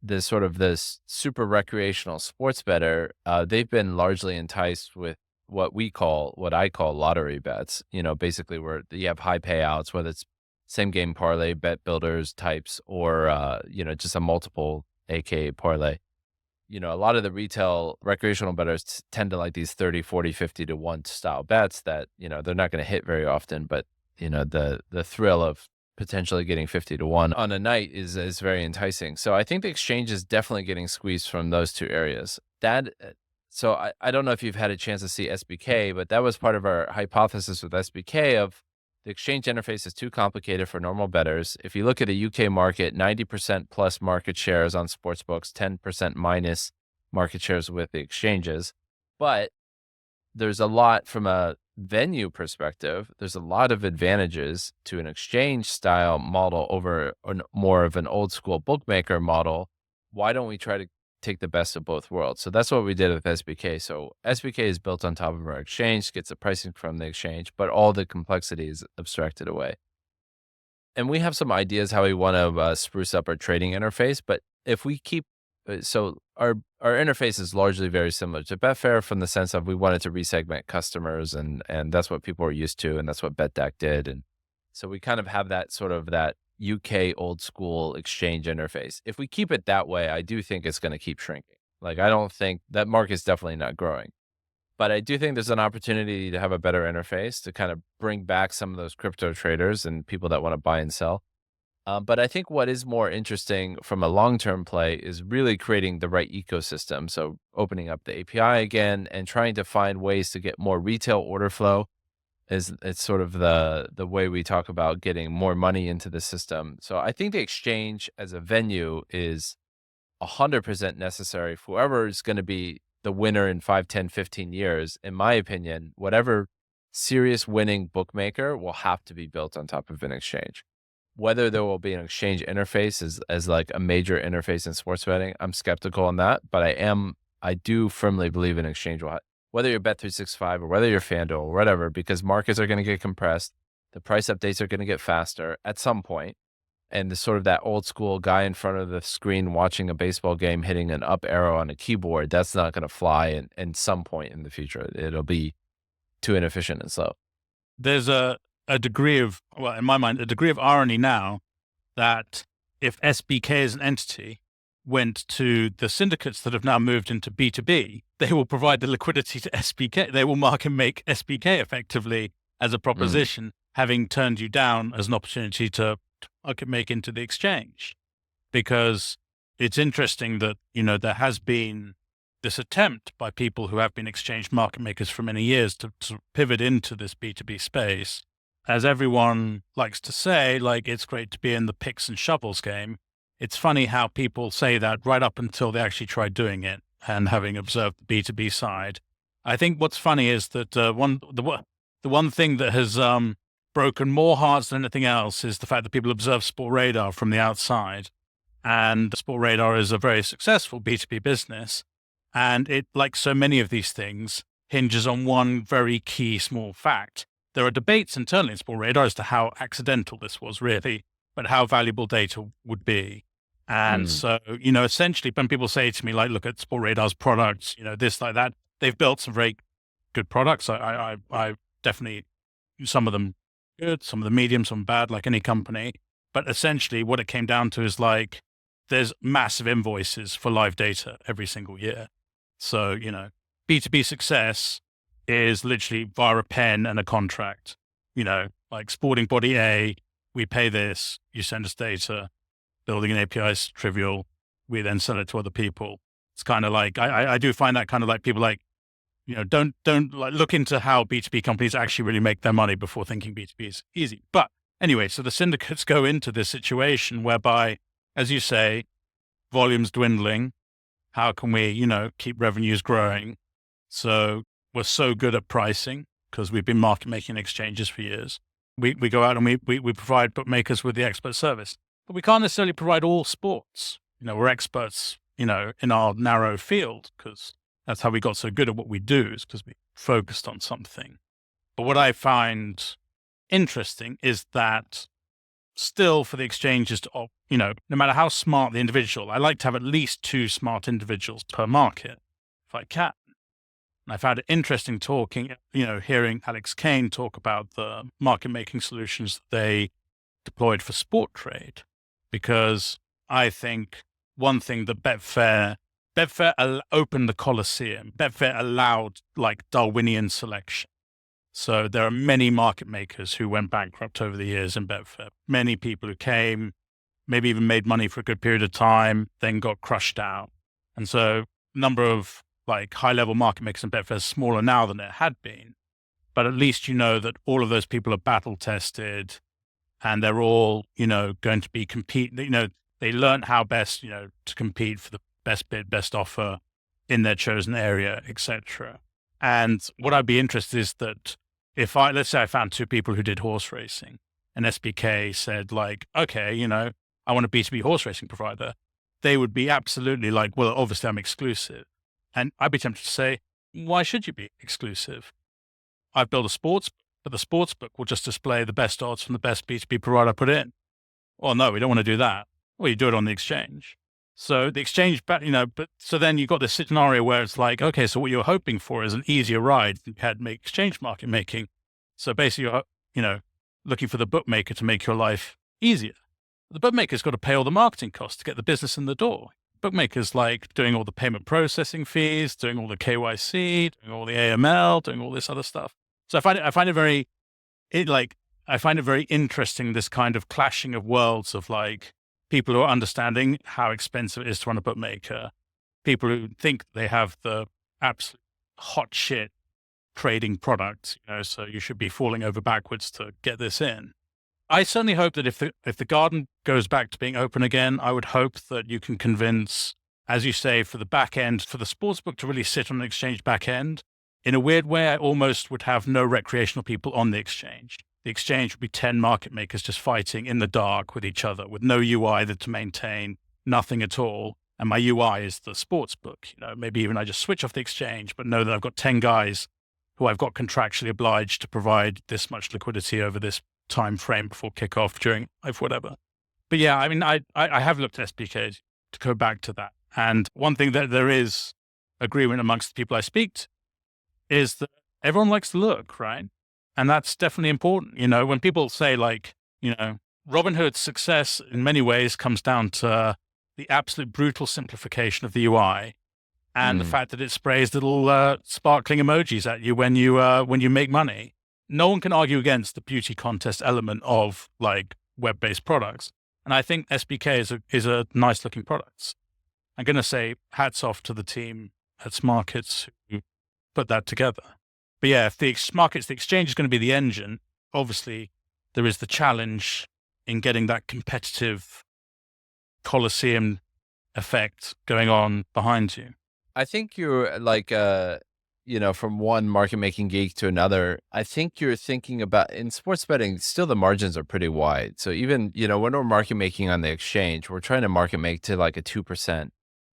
A: this super recreational sports bettor. They've been largely enticed with what I call lottery bets, basically where you have high payouts, whether it's same game parlay, bet builders types, or, just a multiple AKA parlay. A lot of the retail recreational bettors tend to like these 30, 40, 50 to 1 style bets that, they're not going to hit very often, but, the thrill of potentially getting 50 to 1 on a night is very enticing. So I think the exchange is definitely getting squeezed from those two areas. So I don't know if you've had a chance to see SBK, but that was part of our hypothesis with SBK of the exchange interface is too complicated for normal bettors. If you look at the UK market, 90% plus market shares on sportsbooks, 10% minus market shares with the exchanges. But there's a lot from a venue perspective. There's a lot of advantages to an exchange style model over more of an old school bookmaker model. Why don't we try to take the best of both worlds? So that's what we did with SBK. So SBK is built on top of our exchange, gets the pricing from the exchange, but all the complexity is abstracted away. And we have some ideas how we want to spruce up our trading interface. But if we keep, so our interface is largely very similar to Betfair from the sense of we wanted to resegment customers, and that's what people are used to, and that's what BetDAC did. And so we kind of have that sort of that UK old school exchange interface. If we keep it that way, I do think it's going to keep shrinking. Like, I don't think that market's definitely not growing, but I do think there's an opportunity to have a better interface to kind of bring back some of those crypto traders and people that want to buy and sell. But I think what is more interesting from a long-term play is really creating the right ecosystem. So opening up the API again and trying to find ways to get more retail order flow is it's sort of the way we talk about getting more money into the system. So I think the exchange as a venue is 100% necessary for whoever is going to be the winner in 5, 10, 15 years. In my opinion, whatever serious winning bookmaker will have to be built on top of an exchange. Whether there will be an exchange interface as like a major interface in sports betting, I'm skeptical on that, but I do firmly believe an exchange will whether you're Bet365 or whether you're FanDuel or whatever, because markets are going to get compressed, the price updates are going to get faster at some point, and the sort of that old school guy in front of the screen watching a baseball game hitting an up arrow on a keyboard, that's not going to fly in some point in the future. It'll be too inefficient and slow.
C: There's a degree of, well, in my mind, a degree of irony now that if SBK as an entity went to the syndicates that have now moved into B2B, they will provide the liquidity to SBK. They will market make SBK effectively as a proposition, having turned you down as an opportunity to market make into the exchange. Because it's interesting that, there has been this attempt by people who have been exchange market makers for many years to pivot into this B2B space. As everyone likes to say, like, it's great to be in the picks and shovels game. It's funny how people say that right up until they actually try doing it and having observed the B2B side. I think what's funny is that the one thing that has broken more hearts than anything else is the fact that people observe Sportradar from the outside. And Sportradar is a very successful B2B business. And it, like so many of these things, hinges on one very key small fact. There are debates internally in Sportradar as to how accidental this was really, but how valuable data would be. And so, essentially when people say to me, like, look at Sportradar's products, this, like that, they've built some very good products. I definitely, some of them good, some of them medium, some bad, like any company. But essentially what it came down to is like, there's massive invoices for live data every single year. So, B2B success is literally via a pen and a contract, like sporting body A, we pay this, you send us data, building an API is trivial, we then sell it to other people. It's kind of like, I do find that kind of like people like, don't like look into how B2B companies actually really make their money before thinking B2B is easy. But anyway, so the syndicates go into this situation whereby, as you say, volume's dwindling. How can we, keep revenues growing? So we're so good at pricing because we've been market making exchanges for years. We go out and we provide bookmakers with the expert service, but we can't necessarily provide all sports. We're experts, in our narrow field because that's how we got so good at what we do, is because we focused on something. But what I find interesting is that still for the exchanges to, no matter how smart the individual, I like to have at least 2 smart individuals per market if I can. And I found it interesting hearing Alex Kane talk about the market making solutions that they deployed for sport trade, because I think one thing that Betfair opened the Colosseum. Betfair allowed like Darwinian selection. So there are many market makers who went bankrupt over the years in Betfair. Many people who came, maybe even made money for a good period of time, then got crushed out. And so number of like high-level market makers in Betfair is smaller now than it had been. But at least that all of those people are battle-tested and they're all, going to be they learn how best, to compete for the best bid, best offer in their chosen area, etc. And what I'd be interested is that let's say I found 2 people who did horse racing and SBK said like, okay, I want a B2B horse racing provider. They would be absolutely like, well, obviously I'm exclusive. And I'd be tempted to say, why should you be exclusive? I've built a sports, but the sportsbook will just display the best odds from the best B2B provider I put in. Well, no, we don't want to do that. Well, you do it on the exchange. So the exchange, but so then you've got this scenario where it's like, okay, so what you're hoping for is an easier ride than you had exchange market making. So basically you're, looking for the bookmaker to make your life easier. The bookmaker's got to pay all the marketing costs to get the business in the door. Bookmakers like doing all the payment processing fees, doing all the KYC, doing all the AML, doing all this other stuff. So I find it very, I find it very interesting, this kind of clashing of worlds of like people who are understanding how expensive it is to run a bookmaker, people who think they have the absolute hot shit trading product, so you should be falling over backwards to get this in. I certainly hope that if the garden goes back to being open again, I would hope that you can convince, as you say, for the back end, for the sportsbook to really sit on an exchange back end. In a weird way, I almost would have no recreational people on the exchange. The exchange would be 10 market makers just fighting in the dark with each other with no UI that to maintain, nothing at all. And my UI is the sportsbook. Maybe even I just switch off the exchange, but know that I've got 10 guys who I've got contractually obliged to provide this much liquidity over this time frame before kickoff, during life, whatever. But yeah, I mean, I have looked at SBKs to go back to that. And one thing that there is agreement amongst the people I speak to is that everyone likes to look, right? And that's definitely important. When people say like, Robinhood's success in many ways comes down to the absolute brutal simplification of the UI and the fact that it sprays little sparkling emojis at you when you make money. No one can argue against the beauty contest element of like web-based products. And I think SBK is a nice looking product. I'm going to say hats off to the team at Smarkets who put that together. But yeah, if the Smarkets, the exchange is going to be the engine, obviously there is the challenge in getting that competitive Colosseum effect going on behind you.
A: I think you're like, from one market making geek to another, I think you're thinking about in sports betting, still the margins are pretty wide. So even, when we're market making on the exchange, we're trying to market make to like a 2%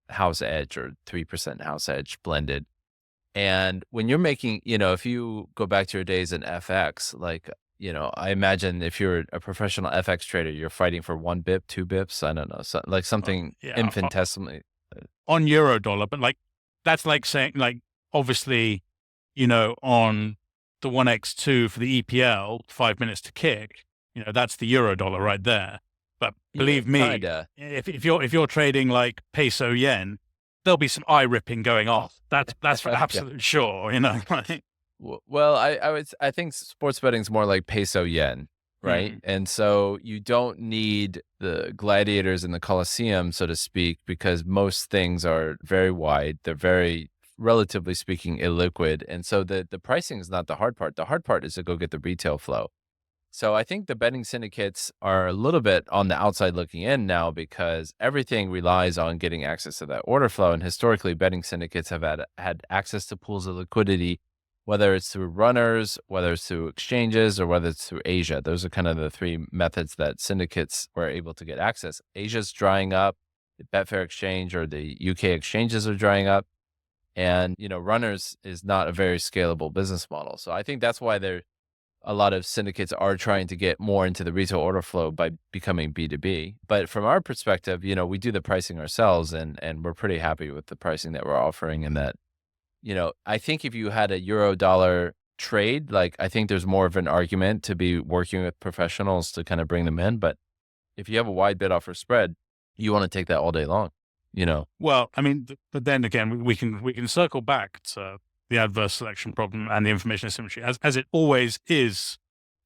A: house edge or 3% house edge blended. And when you're making, if you go back to your days in FX, like, I imagine if you're a professional FX trader, you're fighting for 1 bip, 2 bips. I don't know, like something infinitesimally
C: on euro dollar, but like, that's like saying like, obviously, on the 1x2 for the EPL, 5 minutes to kick, that's the euro dollar right there. But believe me, if you're trading like peso yen, there'll be some eye ripping going off. That's for absolute sure,
A: Well, I think sports betting's more like peso yen, right? And so you don't need the gladiators in the Colosseum, so to speak, because most things are very wide. They're very, relatively speaking, illiquid. And so the pricing is not the hard part. The hard part is to go get the retail flow. So I think the betting syndicates are a little bit on the outside looking in now because everything relies on getting access to that order flow. And historically, betting syndicates have had access to pools of liquidity, whether it's through runners, whether it's through exchanges, or whether it's through Asia. Those are kind of the three methods that syndicates were able to get access. Asia's drying up. The Betfair exchange or the UK exchanges are drying up. And, runners is not a very scalable business model. So I think that's why a lot of syndicates are trying to get more into the retail order flow by becoming B2B. But from our perspective, we do the pricing ourselves and we're pretty happy with the pricing that we're offering. And that, I think if you had a euro dollar trade, like I think there's more of an argument to be working with professionals to kind of bring them in. But if you have a wide bid offer spread, you want to take that all day long,
C: Well, I mean, but then again, we can circle back to the adverse selection problem and the information asymmetry, as it always is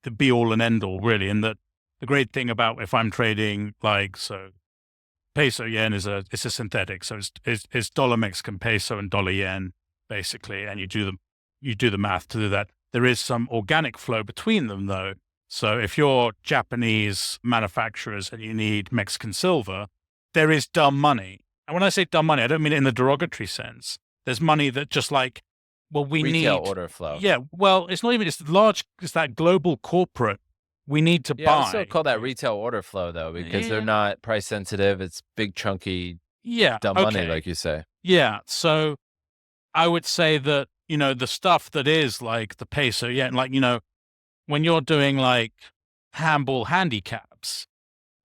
C: the be all and end all, really. And that the great thing about if I'm trading so peso yen it's a synthetic, so it's dollar Mexican peso and dollar yen basically, and you do the math to do that. There is some organic flow between them though. So if you're Japanese manufacturers and you need Mexican silver, there is dumb money. And when I say dumb money, I don't mean it in the derogatory sense. There's money that just like, well, we
A: retail
C: need
A: order flow.
C: Yeah, well, it's not even just large. It's that global corporate. We need to buy.
A: I still call that retail order flow though, because they're not price sensitive. It's big, chunky, dumb money, like you say.
C: Yeah. So I would say that the stuff that is like the peso, like when you're doing like handball handicaps,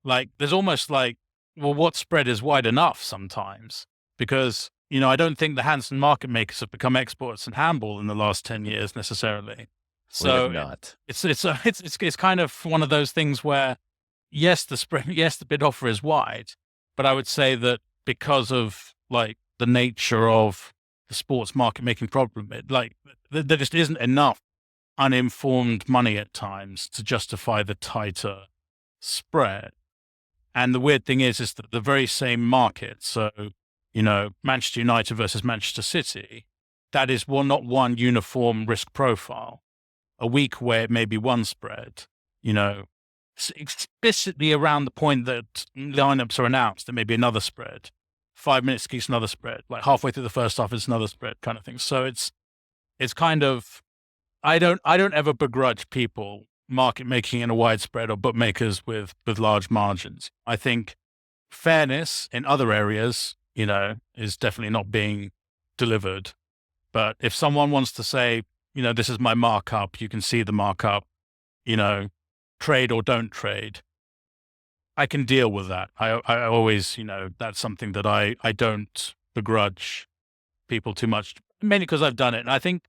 C: like there's almost like, well, what spread is wide enough sometimes? Because I don't think the Hansen market makers have become experts in handball in the last 10 years necessarily. So
A: not.
C: It's kind of one of those things where, yes, the bid offer is wide, but I would say that because of like the nature of the sports market making problem, there just isn't enough uninformed money at times to justify the tighter spread. And the weird thing is that the very same market, so, Manchester United versus Manchester City, that is not one uniform risk profile. A week where it may be one spread, explicitly around the point that lineups are announced, there may be another spread. 5 minutes keeps another spread. Like halfway through the first half, it's another spread kind of thing. So it's kind of, I don't ever begrudge people market making in a wide spread or bookmakers with large margins. I think fairness in other areas, is definitely not being delivered. But if someone wants to say, this is my markup, you can see the markup, trade or don't trade, I can deal with that. I always, that's something that I don't begrudge people too much, mainly because I've done it. And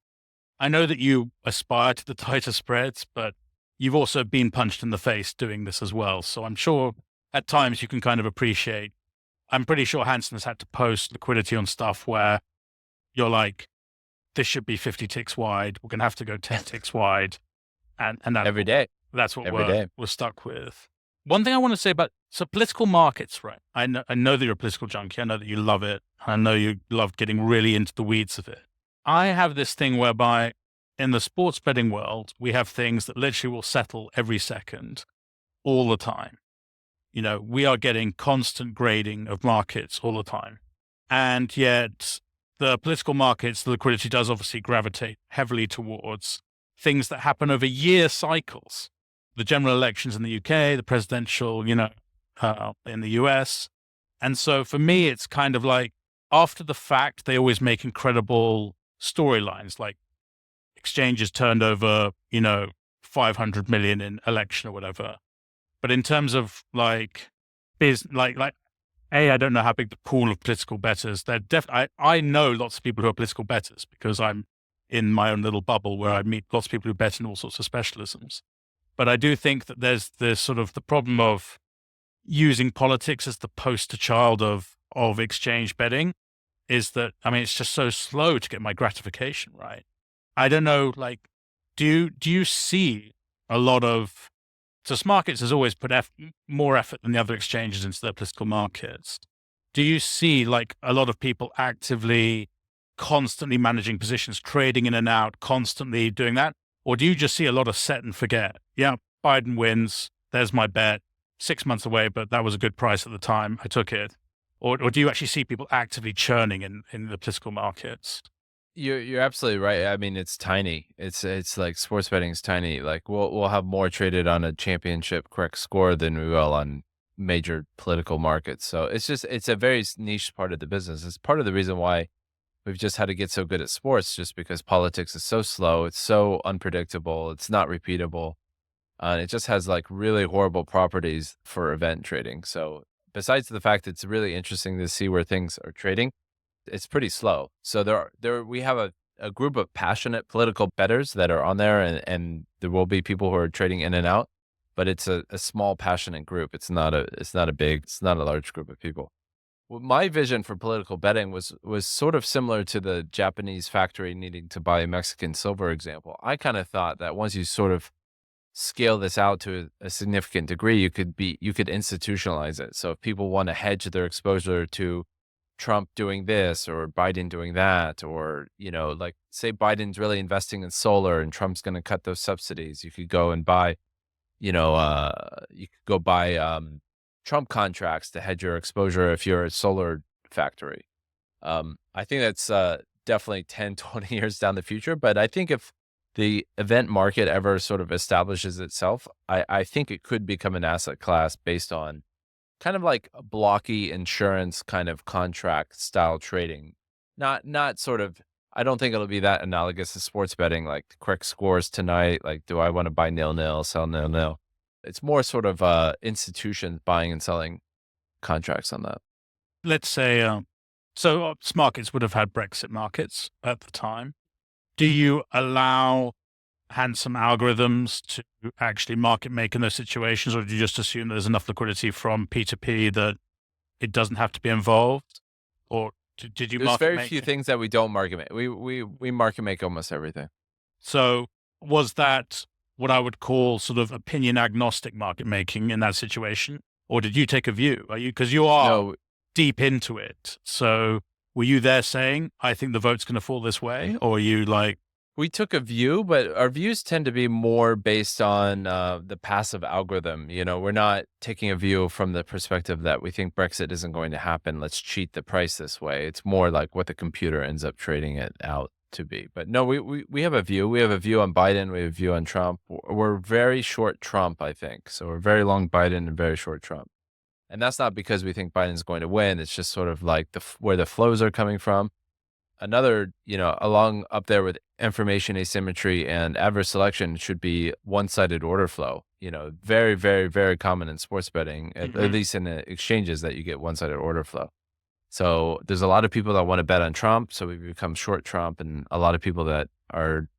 C: I know that you aspire to the tighter spreads, but you've also been punched in the face doing this as well. So I'm sure at times you can kind of appreciate, I'm pretty sure Hansen has had to post liquidity on stuff where you're like, this should be 50 ticks wide. We're going to have to go 10 ticks wide. And that,
A: every day.
C: That's what
A: every day.
C: We're stuck with. One thing I want to say about, so political markets, right? I know that you're a political junkie. I know that you love it. I know you love getting really into the weeds of it. I have this thing whereby in the sports betting world, we have things that literally will settle every second, all the time. We are getting constant grading of markets all the time. And yet the political markets, the liquidity does obviously gravitate heavily towards things that happen over year cycles. The general elections in the UK, the presidential, in the US. And so for me, it's kind of like after the fact, they always make incredible storylines, like exchanges turned over, 500 million in election or whatever. But in terms of I don't know how big the pool of political bettors. I know lots of people who are political bettors because I'm in my own little bubble where I meet lots of people who bet in all sorts of specialisms. But I do think that there's sort of the problem of using politics as the poster child of exchange betting is that, it's just so slow to get my gratification right. I don't know, do you see a lot of, so Smarkets has always put more effort than the other exchanges into their political markets. Do you see a lot of people actively, constantly managing positions, trading in and out, constantly doing that? Or do you just see a lot of set and forget? Yeah, Biden wins. There's my bet. 6 months away, but that was a good price at the time. I took it. Or do you actually see people actively churning in the political markets?
A: You're absolutely right. It's tiny. It's like sports betting is tiny. Like we'll have more traded on a championship correct score than we will on major political markets. So it's a very niche part of the business. It's part of the reason why we've just had to get so good at sports, just because politics is so slow. It's so unpredictable. It's not repeatable. It just has really horrible properties for event trading. So besides the fact it's really interesting to see where things are trading, it's pretty slow. So we have a group of passionate political bettors that are on there, and there will be people who are trading in and out, but it's a small passionate group. It's not a large group of people. Well, my vision for political betting was sort of similar to the Japanese factory needing to buy Mexican silver example. I kind of thought that once you sort of scale this out to a significant degree, you could institutionalize it. So if people want to hedge their exposure to Trump doing this or Biden doing that, or, say Biden's really investing in solar and Trump's going to cut those subsidies, you could go and buy, Trump contracts to hedge your exposure if you're a solar factory. I think that's definitely 10, 20 years down the future. But I think if the event market ever sort of establishes itself, I think it could become an asset class based on kind of like a blocky insurance kind of contract style trading. Not sort of, I don't think it'll be that analogous to sports betting, like quick scores tonight. Like, do I want to buy 0-0, sell 0-0? It's more sort of institutions buying and selling contracts on that.
C: Let's say, Smarkets would have had Brexit markets at the time. Do you allow handsome algorithms to actually market make in those situations, or do you just assume there's enough liquidity from P2P that it doesn't have to be involved? Or did you
A: There's
C: market
A: very
C: make
A: few things that we don't market make. We market make almost everything.
C: So was that what I would call sort of opinion agnostic market making in that situation? Or did you take a view? Because you are
A: No,
C: deep into it. So were you there saying, I think the vote's going to fall this way? Or are you like,
A: we took a view, but our views tend to be more based on the passive algorithm. We're not taking a view from the perspective that we think Brexit isn't going to happen. Let's cheat the price this way. It's more like what the computer ends up trading it out to be. But no, we have a view. We have a view on Biden. We have a view on Trump. We're very short Trump, I think. So we're very long Biden and very short Trump. And that's not because we think Biden's going to win. It's just sort of like where the flows are coming from. Another, along up there with information asymmetry and adverse selection should be one-sided order flow. Very, very, very common in sports betting, at least in the exchanges, that you get one-sided order flow. So there's a lot of people that want to bet on Trump, so we become short Trump, and a lot of people that are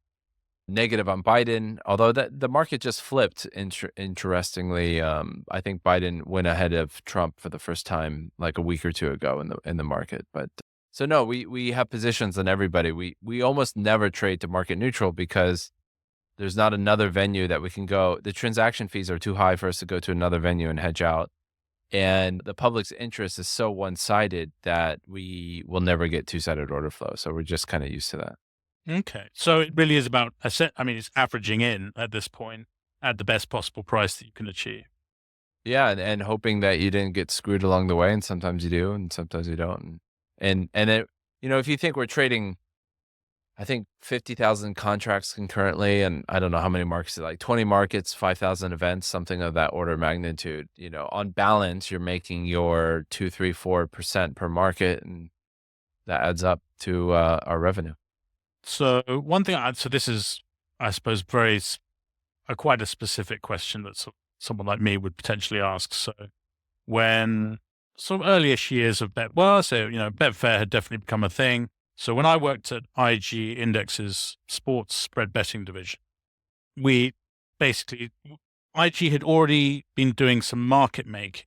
A: negative on Biden. Although the market just flipped. Interestingly, I think Biden went ahead of Trump for the first time like a week or two ago in the market, but. So no, we have positions on everybody. We almost never trade to market neutral because there's not another venue that we can go. The transaction fees are too high for us to go to another venue and hedge out. And the public's interest is so one-sided that we will never get two-sided order flow. So we're just kind of used to that.
C: okay. So it really is about, it's averaging in at this point at the best possible price that you can achieve.
A: Yeah, and hoping that you didn't get screwed along the way. And sometimes you do, and sometimes you don't. And it, if you think we're trading, I think 50,000 contracts concurrently, and I don't know how many markets, like 20 markets, 5,000 events, something of that order of magnitude. On balance, you're making your 2, 3, 4% per market, and that adds up to our revenue.
C: So one thing, so this is, I suppose, quite a specific question that someone like me would potentially ask. So when sort of earliest years of Betfair had definitely become a thing. So when I worked at IG Index's sports spread betting division, IG had already been doing some market making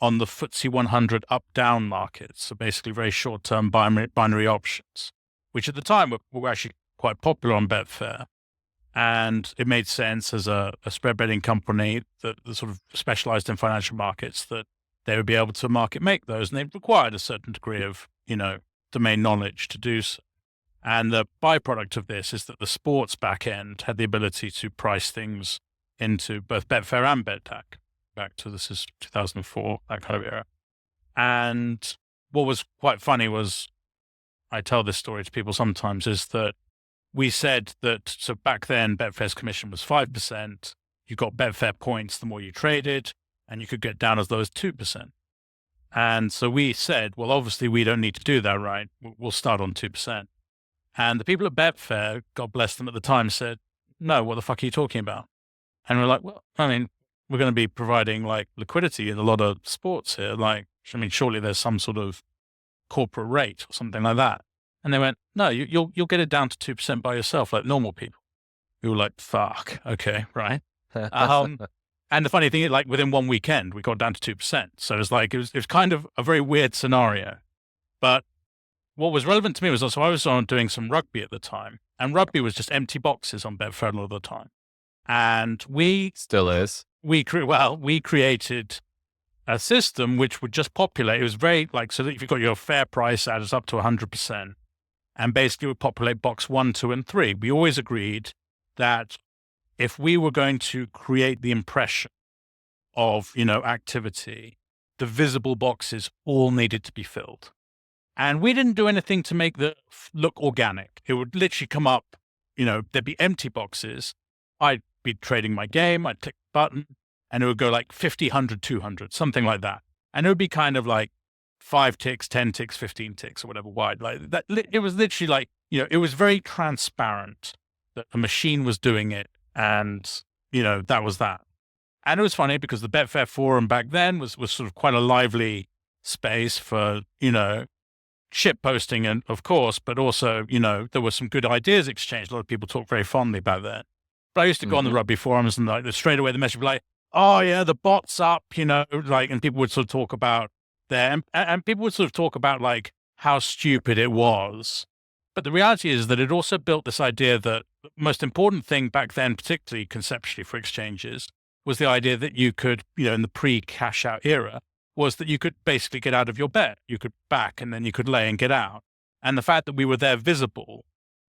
C: on the FTSE 100 up-down markets. So basically very short-term binary options, which at the time were actually quite popular on Betfair. And it made sense as a spread betting company that sort of specialized in financial markets that they would be able to market make those, and they required a certain degree of, domain knowledge to do so. And the byproduct of this is that the sports back end had the ability to price things into both Betfair and BetTac, back to this is 2004, that kind of era. And what was quite funny was, I tell this story to people sometimes, is that we said that, so back then Betfair's commission was 5%, you got Betfair points the more you traded, and you could get down as low as 2%. And so we said, well, obviously we don't need to do that, right? We'll start on 2%. And the people at Betfair, God bless them at the time, said, no, what the fuck are you talking about? And we're like, well, we're going to be providing like liquidity in a lot of sports here. Surely there's some sort of corporate rate or something like that. And they went, no, you'll get it down to 2% by yourself, like normal people. We were like, fuck, okay, right. And the funny thing is, like, within one weekend, we got down to 2%. So it was kind of a very weird scenario. But what was relevant to me was also I was doing some rugby at the time, and rugby was just empty boxes on Betfair all the time. And we
A: still is.
C: We created a system which would just populate. It was very so that if you got your fair price adds up to 100%, and basically would populate box 1, 2, and 3. We always agreed that if we were going to create the impression of, activity, the visible boxes all needed to be filled. And we didn't do anything to make the look organic. It would literally come up, there'd be empty boxes. I'd be trading my game. I'd click the button and it would go like 50, 100, 200, something like that. And it would be kind of like 5 ticks, 10 ticks, 15 ticks or whatever wide. Like that. It was literally like, it was very transparent that a machine was doing it. And, that was that. And it was funny because the Betfair forum back then was sort of quite a lively space for, shit posting, and of course, but also, there were some good ideas exchanged. A lot of people talk very fondly about that. But I used to go on the rugby forums and straight away the message would be like, oh yeah, the bot's up, and people would sort of talk about and people would sort of talk about like how stupid it was. But the reality is that it also built this idea that the most important thing back then, particularly conceptually for exchanges, was the idea that you could, in the pre-cash out era, was that you could basically get out of your bet. You could back and then you could lay and get out. And the fact that we were there visible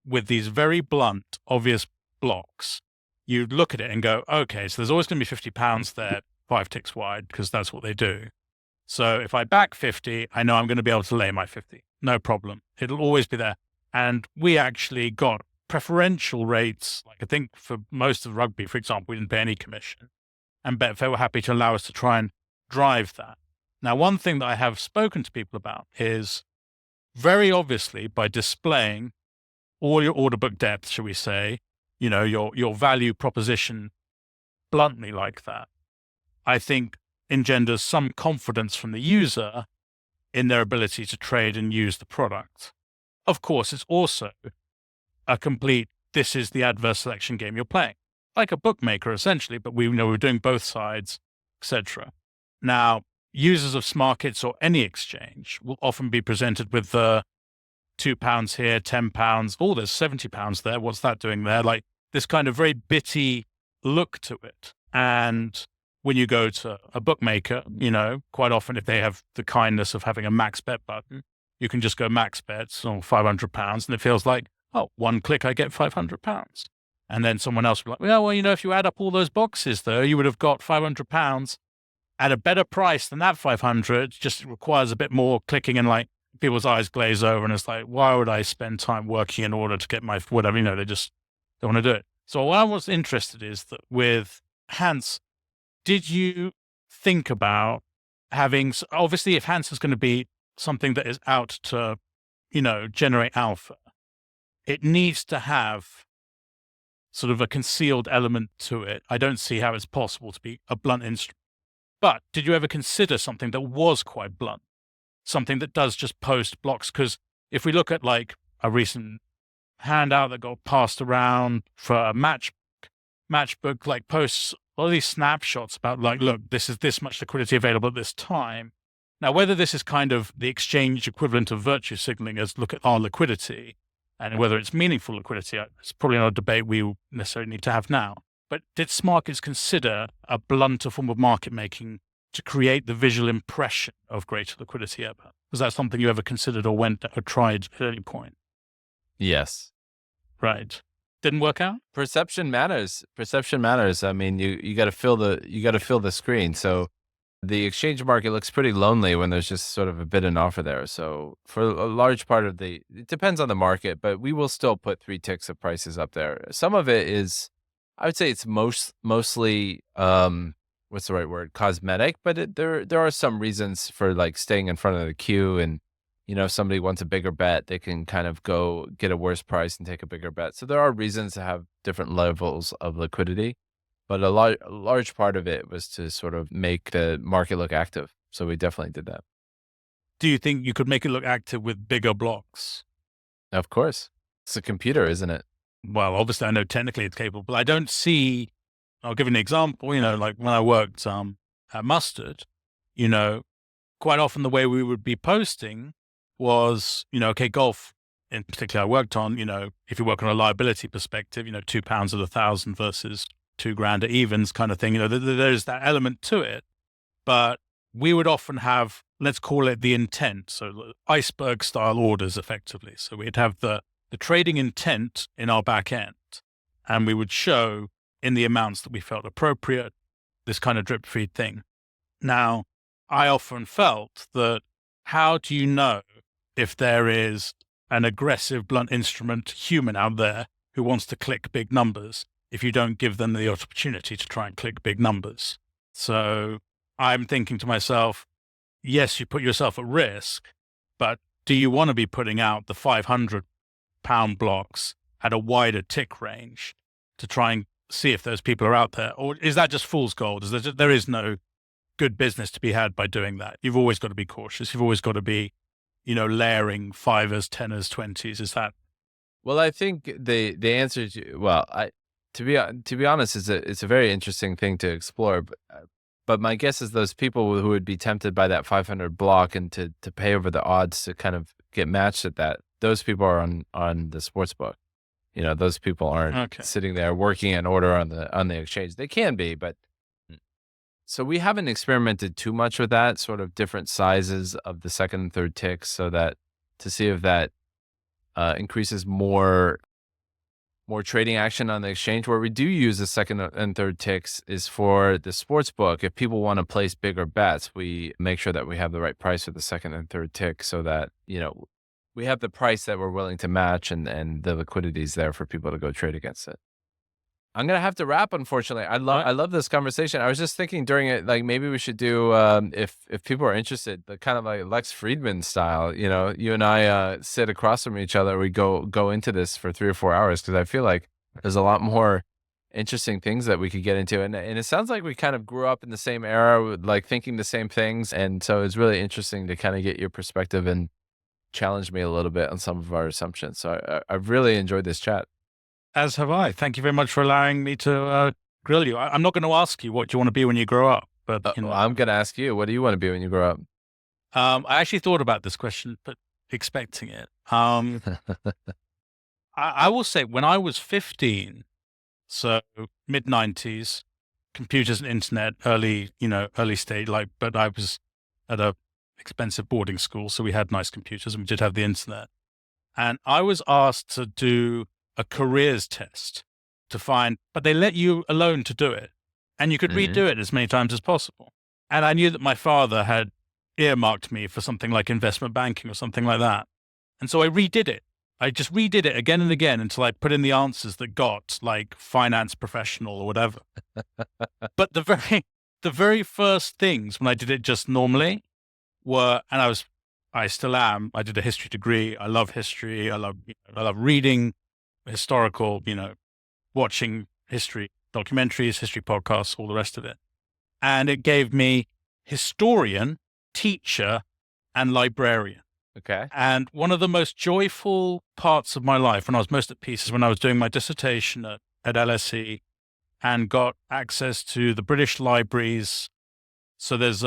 C: with these very blunt, obvious blocks, you'd look at it and go, okay, so there's always going to be £50 there, 5 ticks wide, because that's what they do. So if I back 50, I know I'm going to be able to lay my 50. No problem. It'll always be there. And we actually got preferential rates. Like I think for most of rugby, for example, we didn't pay any commission. And Betfair were happy to allow us to try and drive that. Now, one thing that I have spoken to people about is very obviously by displaying all your order book depth, shall we say, your value proposition bluntly like that, I think engenders some confidence from the user in their ability to trade and use the product. Of course, it's also a complete, this is the adverse selection game you're playing, like a bookmaker essentially, but we know we're doing both sides, etc. Now, users of Smarkets or any exchange will often be presented with the £2 here, £10. Oh, there's £70 there. What's that doing there? Like this kind of very bitty look to it. And when you go to a bookmaker, quite often if they have the kindness of having a max bet button, you can just go max bets or £500 and it feels like, oh, one click, I get £500. And then someone else will be like, well, if you add up all those boxes though, you would have got £500 at a better price than that 500, just requires a bit more clicking and like people's eyes glaze over and it's like, why would I spend time working in order to get my whatever, they just don't want to do it. So what I was interested is that with Hans, did you think about having, obviously if Hans is going to be something that is out to, generate alpha, it needs to have sort of a concealed element to it. I don't see how it's possible to be a blunt instrument. But did you ever consider something that was quite blunt? Something that does just post blocks? Because if we look at like a recent handout that got passed around for a matchbook, like posts all these snapshots about like, look, this is this much liquidity available at this time. Now, whether this is kind of the exchange equivalent of virtue signaling as look at our liquidity and whether it's meaningful liquidity, it's probably not a debate we necessarily need to have now. But did Smarkets consider a blunter form of market making to create the visual impression of greater liquidity ever? Was that something you ever considered or tried at any point?
A: Yes.
C: Right. Didn't work out?
A: Perception matters. I mean, you got to fill the screen. So the exchange market looks pretty lonely when there's just sort of a bid and offer there. So for a large part of it depends on the market, but we will still put 3 ticks of prices up there. Some of it is, I would say it's mostly, what's the right word? Cosmetic, but there are some reasons for like staying in front of the queue. And, if somebody wants a bigger bet, they can kind of go get a worse price and take a bigger bet. So there are reasons to have different levels of liquidity, but a large part of it was to sort of make the market look active. So we definitely did that.
C: Do you think you could make it look active with bigger blocks?
A: Of course. It's a computer, isn't it?
C: Well, obviously I know technically it's capable, but I don't see, I'll give you an example, like when I worked at Mustard, quite often the way we would be posting was, okay, golf in particular I worked on, if you work on a liability perspective, £2 at 1,000 versus $2,000 at evens kind of thing, there's that element to it. But we would often have, let's call it the intent. So iceberg style orders effectively. So we'd have the trading intent in our back end, and we would show in the amounts that we felt appropriate, this kind of drip feed thing. Now, I often felt that how do you know if there is an aggressive blunt instrument human out there who wants to click big numbers if you don't give them the opportunity to try and click big numbers? So I'm thinking to myself, yes, you put yourself at risk, but do you want to be putting out the £500 blocks at a wider tick range to try and see if those people are out there? Or is that just fool's gold? There is no good business to be had by doing that. You've always got to be cautious. You've always got to be, layering 5s, 10s, 20s. Is that?
A: Well, I think the answer to be honest, it's a very interesting thing to explore. But my guess is those people who would be tempted by that 500 block and to pay over the odds to kind of get matched at that, those people are on the sportsbook. those people aren't sitting there working an order on the exchange. They can be, but so we haven't experimented too much with that, sort of different sizes of the second and third ticks, so that to see if that increases more trading action on the exchange. Where we do use the second and third ticks is for the sports book. If people want to place bigger bets, we make sure that we have the right price for the second and third tick, so that we have the price that we're willing to match, and the liquidity is there for people to go trade against it. I'm gonna have to wrap, unfortunately. I love this conversation. I was just thinking during it, like maybe we should do if people are interested, the kind of like Lex Friedman style. You and I sit across from each other. We go into this for 3 or 4 hours, because I feel like there's a lot more interesting things that we could get into, and it sounds like we kind of grew up in the same era, with, like thinking the same things, and so it's really interesting to kind of get your perspective and challenge me a little bit on some of our assumptions. So I've really enjoyed this chat.
C: As have I. Thank you very much for allowing me to grill you. I'm not going to ask you what you want to be when you grow up, but
A: I'm going to ask you, what do you want to be when you grow up?
C: I actually thought about this question, but expecting it. I will say when I was 15, so mid-90s, computers and internet, early stage, but I was at a expensive boarding school, so we had nice computers and we did have the internet. And I was asked to do a careers test but they let you alone to do it. And you could redo it as many times as possible. And I knew that my father had earmarked me for something like investment banking or something like that. And so I redid it. I just redid it again and again until I put in the answers that got like finance professional or whatever. But the very first things when I did it just normally were, and I still am, I did a history degree. I love history. I love reading historical, watching history documentaries, history podcasts, all the rest of it. And it gave me historian, teacher, and librarian.
A: Okay.
C: And one of the most joyful parts of my life when I was most at peace is when I was doing my dissertation at LSE and got access to the British libraries. So there's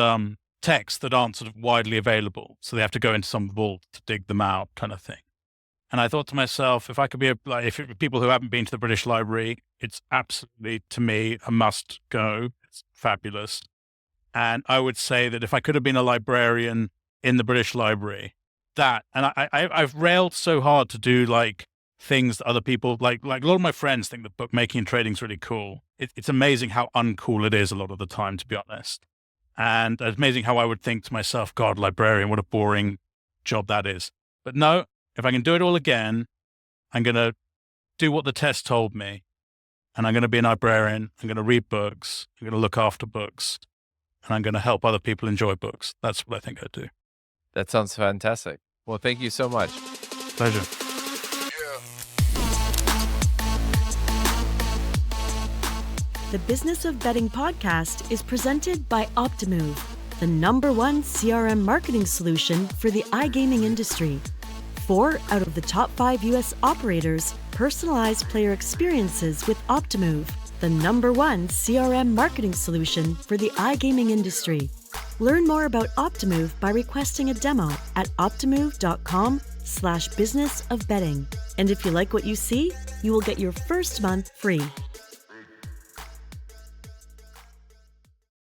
C: texts that aren't sort of widely available. So they have to go into some vault to dig them out, kind of thing. And I thought to myself, if I could be if people who haven't been to the British Library, it's absolutely, to me, a must go. It's fabulous. And I would say that if I could have been a librarian in the British Library, I've railed so hard to do like things that other people, like a lot of my friends think that bookmaking and trading is really cool. It's amazing how uncool it is a lot of the time, to be honest. And it's amazing how I would think to myself, God, librarian, what a boring job that is. But no, if I can do it all again, I'm going to do what the test told me. And I'm going to be an librarian. I'm going to read books. I'm going to look after books. And I'm going to help other people enjoy books. That's what I think I'd do.
A: That sounds fantastic. Well, thank you so much.
C: Pleasure.
B: The Business of Betting podcast is presented by Optimove, the #1 CRM marketing solution for the iGaming industry. 4 out of the top 5 U.S. operators personalize player experiences with Optimove, the #1 CRM marketing solution for the iGaming industry. Learn more about Optimove by requesting a demo at optimove.com/businessofbetting. And if you like what you see, you will get your first month free.